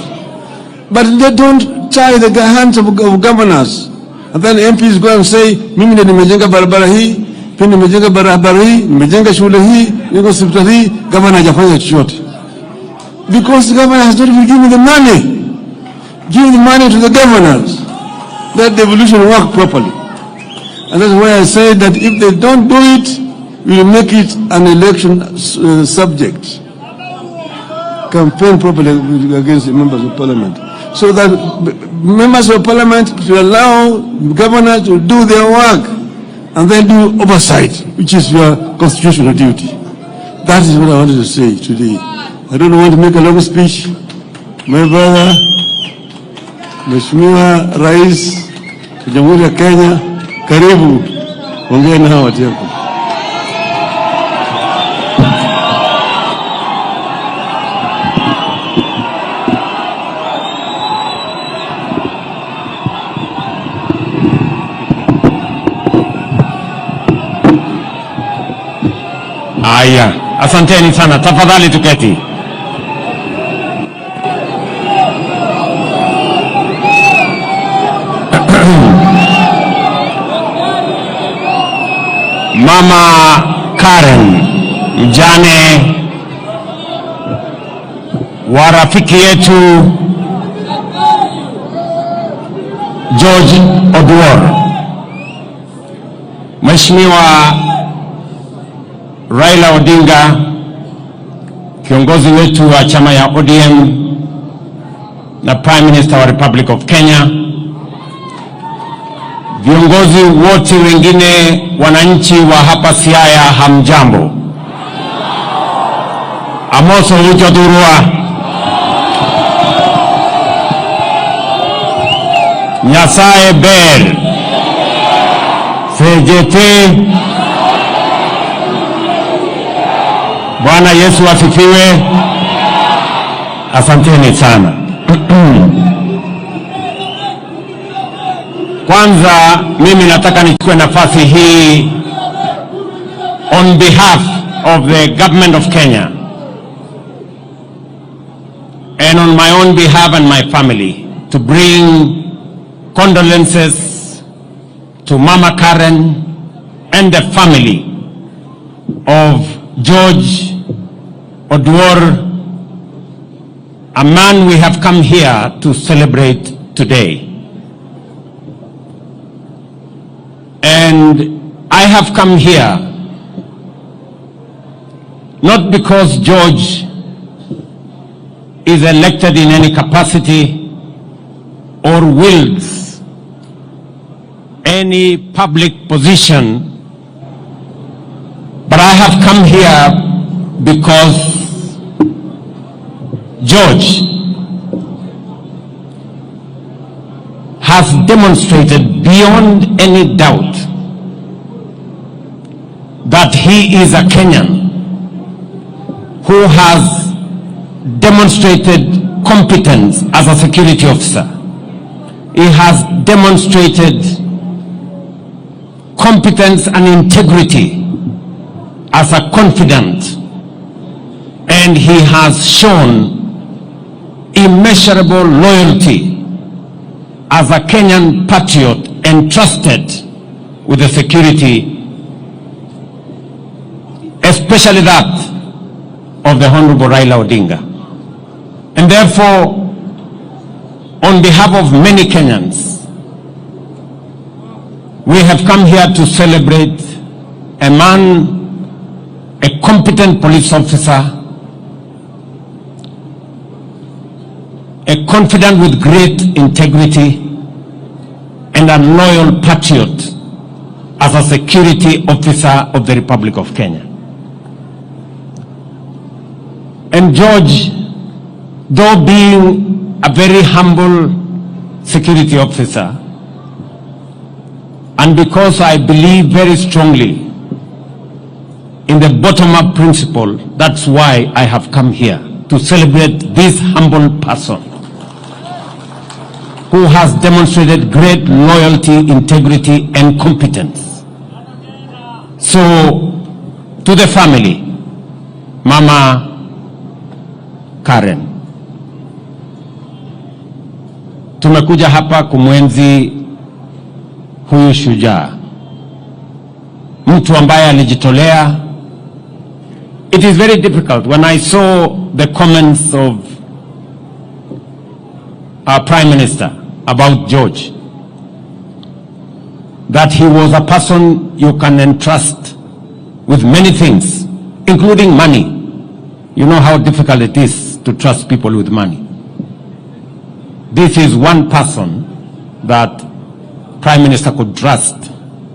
But they don't tie the hands of governors. And then MPs go and say, mimi ndio nimejenga barabara hii, pia nimejenga barabara hii, nimejenga shule hii, niko hospitali hii, governor hajafanya chochote. Because the governor has not been given the money. Give the money to the governors. Let the devolution work properly. And that's why I say that if they don't do it, we will make it an election subject. Campaign properly against the members of parliament. So that members of parliament should allow governors to do their work and then do oversight, which is your constitutional duty. That is what I wanted to say today. I don't want to make a long speech. My brother, Mheshimiwa Rais wa Jamhuri ya Kenya, karibu, ongea na hawa watu yako. Aya, asanteni sana, tafadhali tuketi. Mama Karen, mjane wa rafiki yetu George Oduor, Mheshimiwa Raila Odinga, kiongozi wetu wa chama ya ODM na Prime Minister wa Republic of Kenya, viongozi wote wengine, wananchi wa hapa Siaya, hamjambo. Amoso Uchodurua, Nyasaye ber, Sejete, Bwana Yesu asifiwe. Asanteni sana. Kwanza mimi nataka nichukue nafasi hii on behalf of the government of Kenya and on my own behalf and my family to bring condolences to Mama Karen and the family of George Oduor, a man we have come here to celebrate today. And I have come here not because George is elected in any capacity or wields any public position, but I have come here because George has demonstrated beyond any doubt that he is a Kenyan who has demonstrated competence as a security officer. He has demonstrated competence and integrity as a confidant, and he has shown immeasurable loyalty as a Kenyan patriot entrusted with the security, especially that of the Honorable Raila Odinga. And therefore, on behalf of many Kenyans, we have come here to celebrate a man, a competent police officer, a confidant with great integrity, and a loyal patriot as a security officer of the Republic of Kenya. And George, though being a very humble security officer, and because I believe very strongly in the bottom-up principle. That's why I have come here, to celebrate this humble person who has demonstrated great loyalty, integrity, and competence. So, to the family, Mama Karen, tumekuja hapa kumwenzi huyu shujaa, mtu ambaye alijitolea. It is very difficult when I saw the comments of our Prime Minister about George, that he was a person you can entrust with many things, including money. You know how difficult it is to trust people with money. This is one person that Prime Minister could trust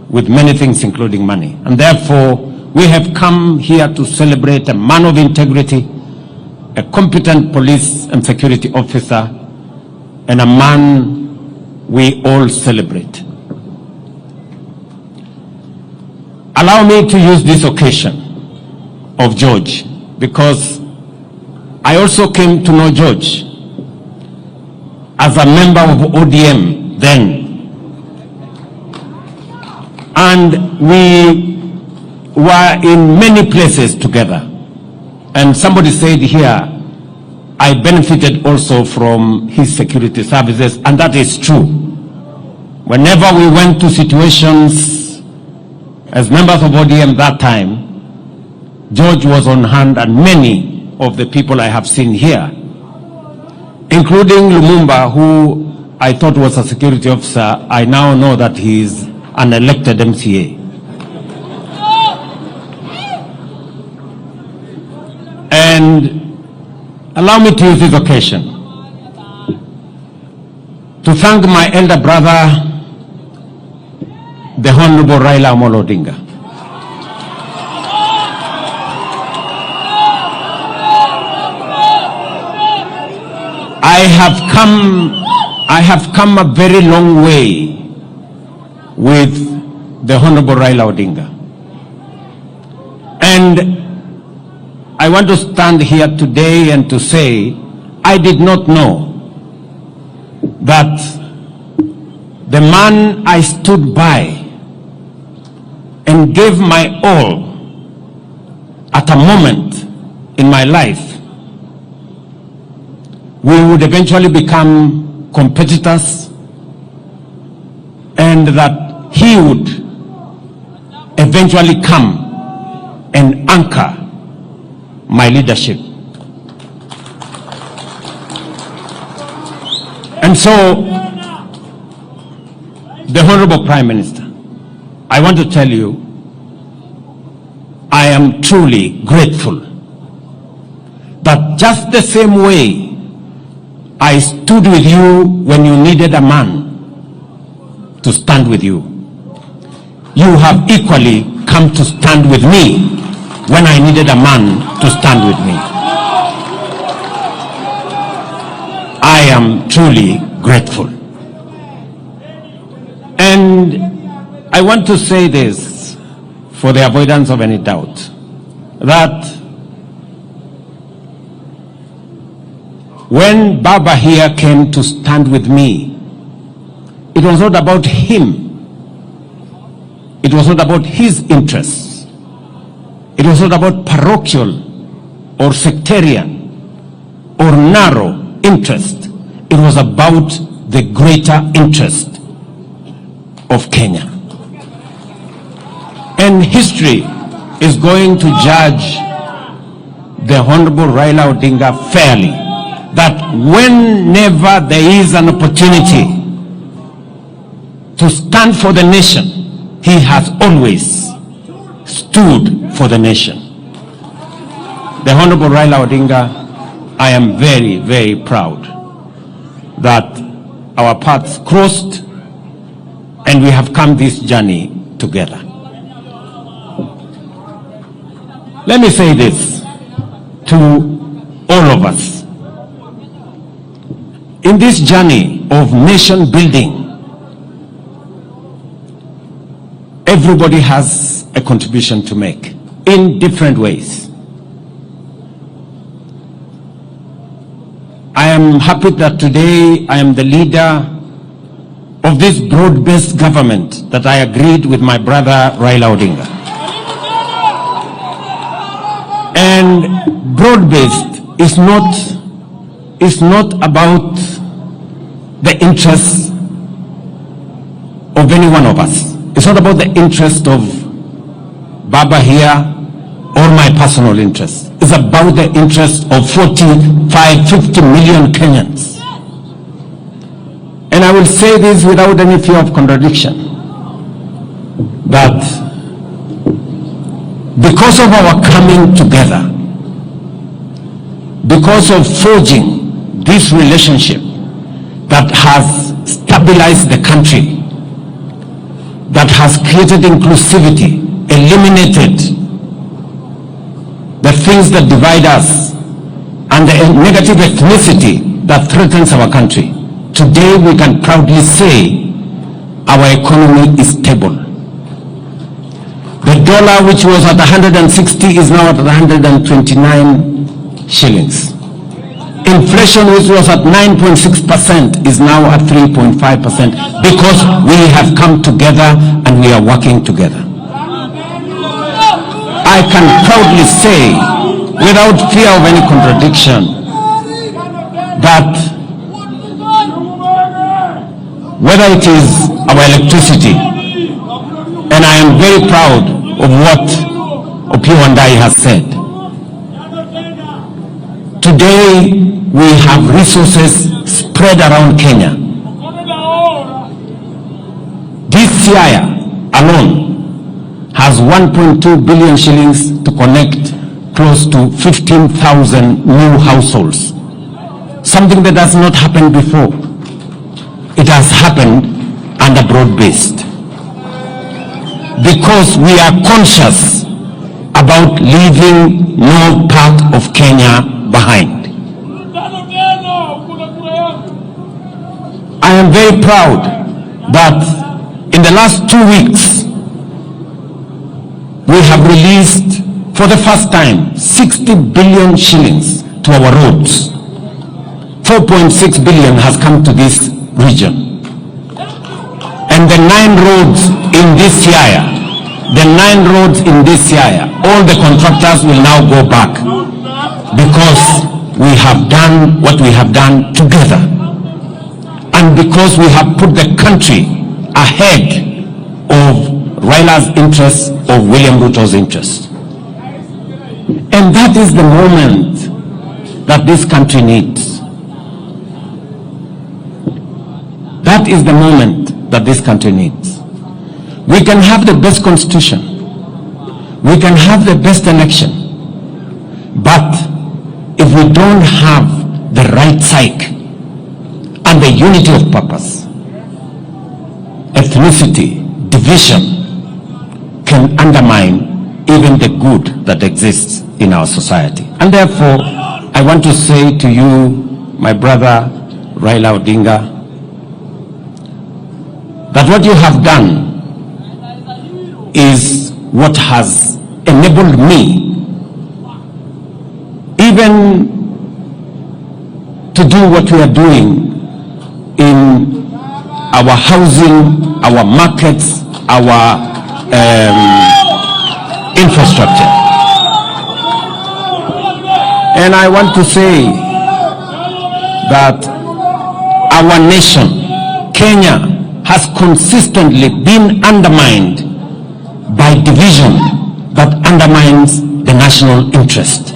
with many things, including money. And therefore, we have come here to celebrate a man of integrity, a competent police and security officer, and a man we all celebrate. Allow me to use this occasion of George, because I also came to know George as a member of ODM then. And we were in many places together. And somebody said here, I benefited also from his security services, and that is true. Whenever we went to situations as members of ODM that time, George was on hand, and many of the people I have seen here, including Lumumba, who I thought was a security officer, I now know that he is an elected MCA. And allow me to use this occasion to thank my elder brother, the Honorable Raila Odinga. I have come a very long way with the Honorable Raila Odinga. And I want to stand here today and to say, I did not know that the man I stood by and gave my all at a moment in my life, we would eventually become competitors, and that he would eventually come and anchor my leadership. And so, the Honorable Prime Minister, I want to tell you, I am truly grateful that just the same way I stood with you when you needed a man to stand with you, you have equally come to stand with me when I needed a man to stand with me. I am truly grateful. And I want to say this for the avoidance of any doubt, that when Baba here came to stand with me, it was not about him. It was not about his interests. It was not about parochial or sectarian or narrow interest. It was about the greater interest of Kenya. And history is going to judge the Honorable Raila Odinga fairly, that whenever there is an opportunity to stand for the nation, he has always stood for the nation. The Honorable Raila Odinga, I am very, very proud that our paths crossed and we have come this journey together. Let me say this to all of us. In this journey of nation building, everybody has a contribution to make. in different ways. I am happy that today I am the leader of this broad-based government that I agreed with my brother Raila Odinga. And broad-based is not about the interests of any one of us. It's not about the interest of Baba here or my personal interest. It's about the interest of 50 million Kenyans. And I will say this without any fear of contradiction, that because of our coming together, because of forging this relationship that has stabilized the country, that has created inclusivity, eliminated the things that divide us and the negative ethnicity that threatens our country, today we can proudly say our economy is stable. The dollar, which was at 160, is now at 129 shillings. Inflation, which was at 9.6%, is now at 3.5% because we have come together and we are working together. I can proudly say, without fear of any contradiction, that whether it is our electricity, and I am very proud of what Oduor and I has said. Today we have resources spread around Kenya. This Siaya alone has 1.2 billion shillings to connect close to 15,000 new households. Something that has not happened before. It has happened under broad-based. Because we are conscious about leaving no part of Kenya behind. I am very proud that in the last 2 weeks, we have released for the first time 60 billion shillings to our roads. 4.6 billion has come to this region. And the 9 roads in this Siaya, all the contractors will now go back because we have done what we have done together. And because we have put the country ahead of Raila's interests, of William Ruto's interests. And that is the moment that this country needs. That is the moment that this country needs. We can have the best constitution. We can have the best election. But if we don't have the right psyche and the unity of purpose, ethnicity, division can undermine even the good that exists in our society. And therefore, I want to say to you, my brother Raila Odinga, that what you have done is what has enabled me even to do what we are doing in our housing, our markets, our infrastructure. And I want to say that our nation, Kenya, has consistently been undermined by division that undermines the national interest.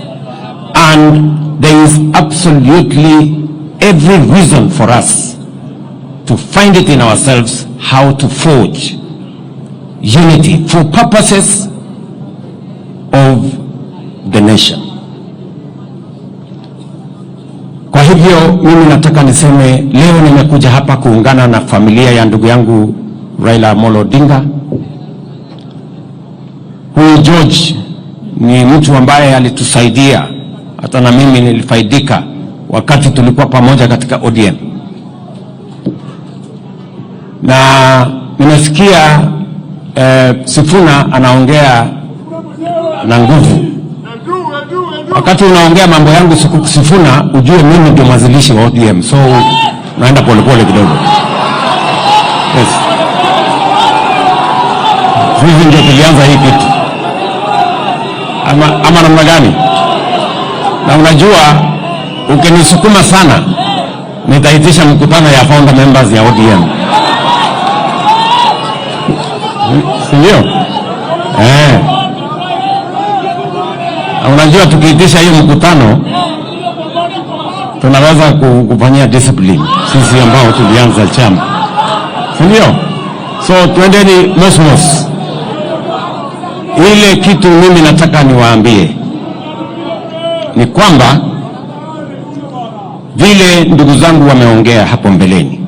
And there is absolutely every reason for us to find it in ourselves how to forge unity for purposes of the nation. Kwa hivyo mimi nataka niseme leo nimekuja hapa kuungana na familia ya ndugu yangu Raila Amolo Odinga. Huyu George ni mtu ambaye alitusaidia, hata na mimi nilifaidika wakati tulikuwa pamoja katika ODM. Na nimesikia Sifuna anaongea na nguvu. Wakati unaongea mambo yangu Sifuna, ujue mimi ndio mwanzilishi wa ODM, so naenda polepole kidogo. Yes. Sisi ndio tulianza hii kitu. Ama namna gani? Na unajua ukinisukuma sana nitaitisha mkutano ya founder members ya ODM. Sindio? Unajua tukiitisha hiyo mkutano tunaweza kufanyia discipline sisi ambao tulianza chama. Sindio? So twendeni mosmos. Ile kitu mimi nataka niwaambie ni kwamba vile ndugu zangu wameongea hapo mbeleni,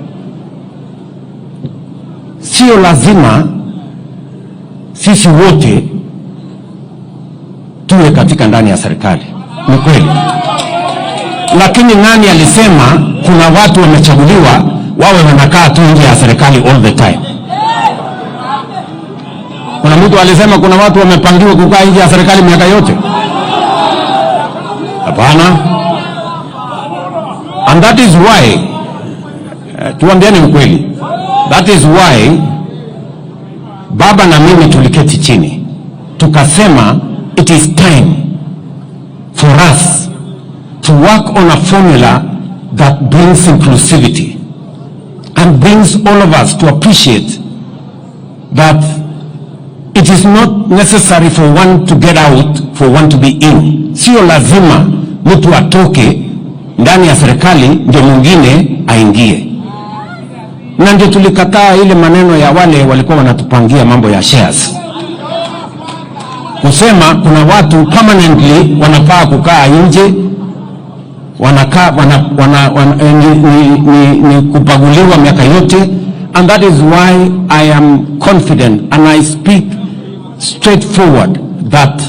sio lazima sisi wote tuwe katika ndani ya serikali. Ni kweli. Lakini nani alisema kuna watu wamechaguliwa wawe wanakaa tu nje ya serikali all the time? Kuna mtu alisema kuna watu wamepangiwa kukaa nje ya serikali miaka yote? Hapana. And that is why tuambiane ukweli, that is why baba na mimi tuliketi chini tukasema it is time for us to work on a formula that brings inclusivity and brings all of us to appreciate that it is not necessary for one to get out for one to be in. Sio lazima mtu atoke ndani ya serikali ndio mwingine aingie. Na ndio tulikataa ile maneno ya wale walikuwa wanatupangia mambo ya shares, kusema kuna watu permanently wanafaa kukaa nje, wanakaa ni kupaguliwa miaka yote. And that is why I am confident and I speak straightforward that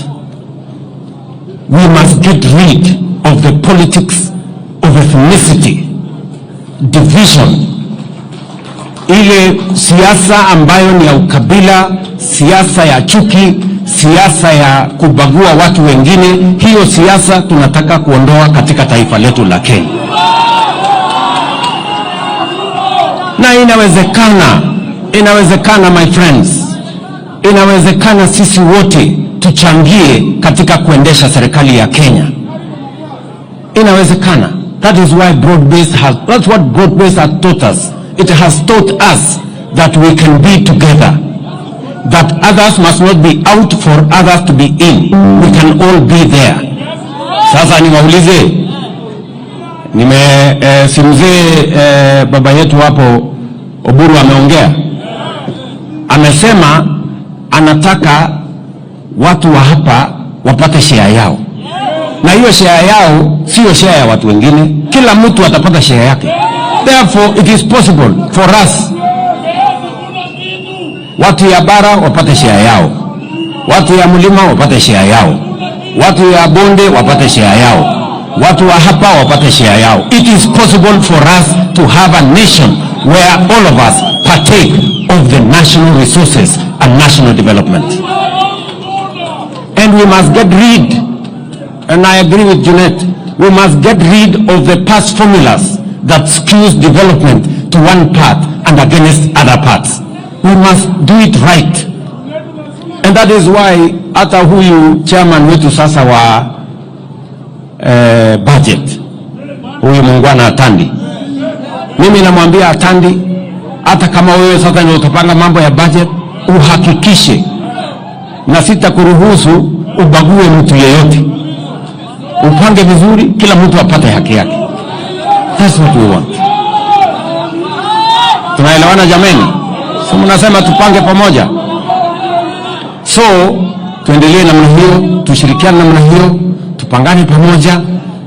we must get rid of the politics of ethnicity, division, ile siasa ambayo ni ya ukabila, siasa ya chuki, siasa ya kubagua watu wengine. Hiyo siasa tunataka kuondoa katika taifa letu la Kenya. Na inawezekana my friends, inawezekana sisi wote tuchangie katika kuendesha serikali ya Kenya. Inawezekana. That is why that's what broad-based has taught us. It has taught us that we can be together, that others must not be out for others to be in. We can all be there. Sasa niwaulize, simzee baba yetu hapo Oburu ameongea, amesema anataka watu wa hapa wapate share yao, na hiyo share yao sio share ya watu wengine, kila mtu atapata share yake. Therefore it is possible for us, watu ya bara wapate share yao, watu ya mlima wapate share yao, watu ya bonde wapate share yao, watu wa hapa wapate share yao. It is possible for us to have a nation where all of us partake of the national resources and national development. And we must get rid, and I agree with Jeanette, we must get rid of the past formulas that skews development to one part and against other parts. We must do it right. And that is why hata huyu chairman wetu sasa wa budget, huyu muungwana Atandi, mimi namwambia Atandi, hata kama wewe sasa ndio utapanga mambo ya budget, uhakikishe na sitakuruhusu ubague mtu yeyote. Upange vizuri, kila mtu apate haki yake. That's what we want. Tunaelewana jameni? So mnasema tupange pamoja. So tuendelee namna hiyo, tushirikiane namna hiyo, tupangane pamoja.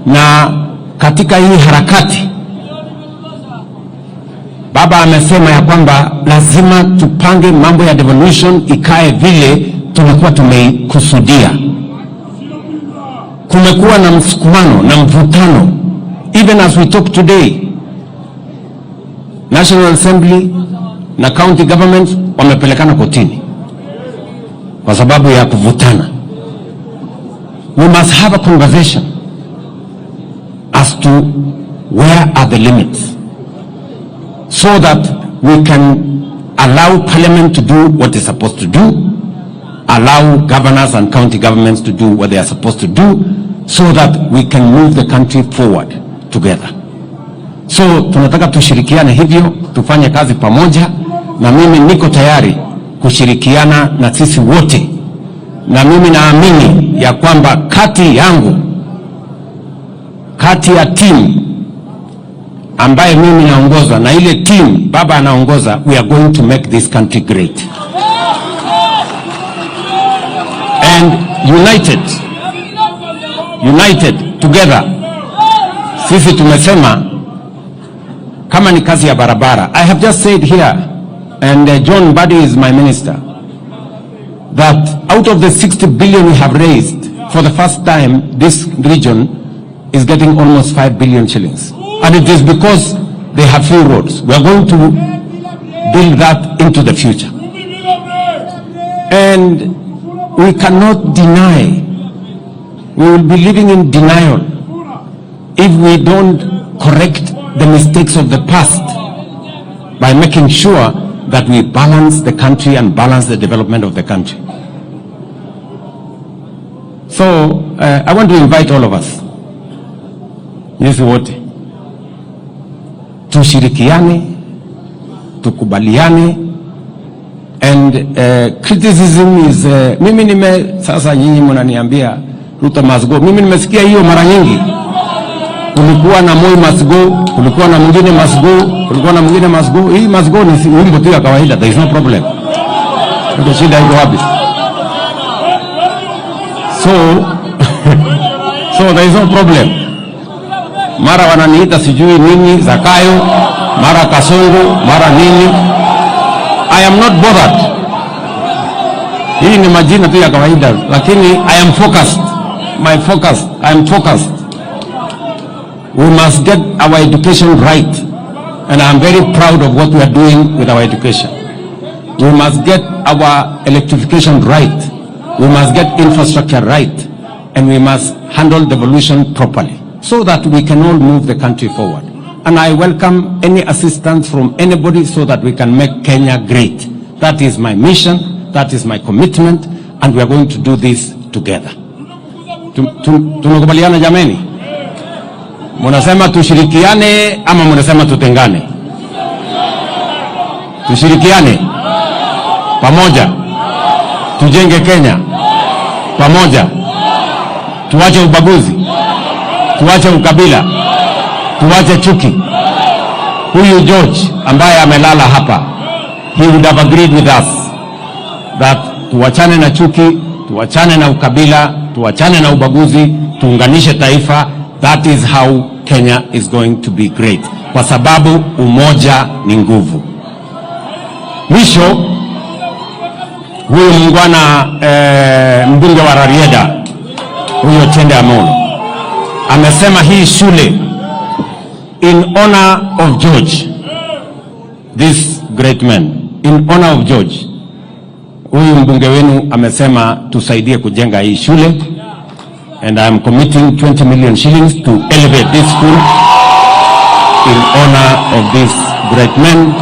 Na katika hii harakati baba amesema ya kwamba lazima tupange mambo ya devolution ikae vile tulikuwa tumeikusudia. Kumekuwa na msukumano na mvutano. Even as we talk today, National Assembly na county governments wamepelekana kotini kwa sababu ya kuvutana. we must have a conversation as to where are the limits, so that we can allow Parliament to do what it's supposed to do, allow governors and county governments to do what they are supposed to do, so that we can move the country forward together. So tunataka tushirikiane hivyo, tufanye kazi pamoja, na mimi niko tayari kushirikiana na sisi wote, na mimi naamini ya kwamba kati ya team ambaye mimi naongoza na ile team baba anaongoza, we are going to make this country great and united together. Sisi tumesema kama ni kazi ya barabara, I have just said here, and John Badi is my minister, that out of the 60 billion we have raised, for the first time this region is getting almost 5 billion shillings. And it is because they have few roads. We are going to build that into the future. And we cannot deny, we will be living in denial if we don't correct the mistakes of the past by making sure that we balance the country and balance the development of the country. So I want to invite all of us, yes, wote tushirikiane, tukubaliane, and criticism is mimi sasa nyinyi mnaniambia Ruto must go. Mimi nimesikia hiyo mara nyingi. Kulikuwa na Moi must go, kulikuwa na mwingine must go, kulikuwa na mwingine must go. Hii must go ni wimbo tu ya kawaida, there is no problem. Ndio shida iko wapi? So there is no problem. Mara wananiita sijui nini Zakayo, mara Kasongo, mara nini. I am not bothered. Hii ni majina tu ya kawaida, lakini I am focused. I am focused. We must get our education right, and I am very proud of what we are doing with our education. We must get our electrification right. We must get infrastructure right, and we must handle devolution properly, so that we can all move the country forward. And I welcome any assistance from anybody so that we can make Kenya great. That is my mission, that is my commitment, and we are going to do this together. Tunakubaliana jameni? Munasema tushirikiane ama munasema tutengane? Tushirikiane pamoja, tujenge Kenya pamoja, tuache ubaguzi, tuache ukabila, tuache chuki. Huyu George ambaye amelala hapa, he would have agreed with us that tuachane na chuki, tuachane na ukabila, tuachane na ubaguzi, tuunganishe taifa. That is how Kenya is going to be great, kwa sababu umoja ni nguvu. Mwisho, huyu mungwana mbunge wa Rarieda, huyo Tende Amolo, amesema hii shule in honor of George, this great man, in honor of George. Huyu mbunge wenu amesema tusaidie kujenga hii shule, and I am committing 20 million shillings to elevate this school in honor of this great man.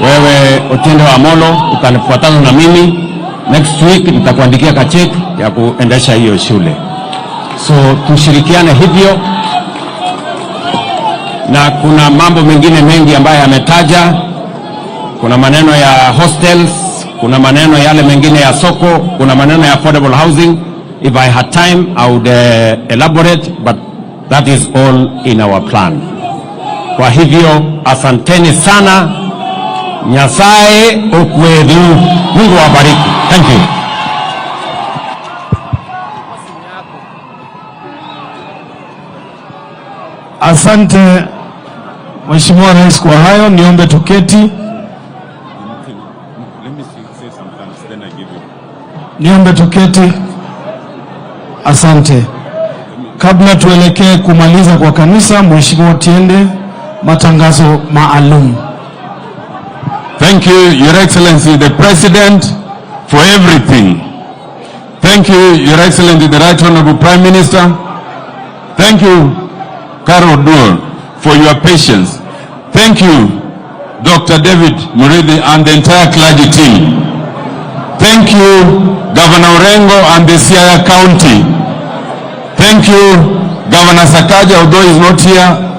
Wewe Otiende Amolo utanifuatana na mimi, next week nitakuandikia kacheki ya kuendesha hiyo shule. So tushirikiane hivyo, na kuna mambo mengine mengi ambayo ametaja. Kuna maneno ya hostels, kuna maneno yale mengine ya soko, kuna maneno ya affordable housing. If I had time, I would elaborate, but that is all in our plan. Kwa hivyo, asanteni sana. Nyasaye okwedu. Mungu wabariki. Thank you. Asante Mheshimiwa Rais kwa hayo. Niombe tuketi. Niombe tuketi. Asante. Kabla tuelekee kumaliza kwa kanisa, Mheshimiwa Tiende, matangazo maalum. Thank you, Your Excellency, the President, for everything. Thank Thank you, Your Excellency, the Right Honorable Prime Minister. Thank you, Oduor, for your patience. Thank you, Dr. David Murithi and the entire clergy team. Thank you, Governor Orengo and the Siaya County. Thank you, Governor Sakaja, although he's not here.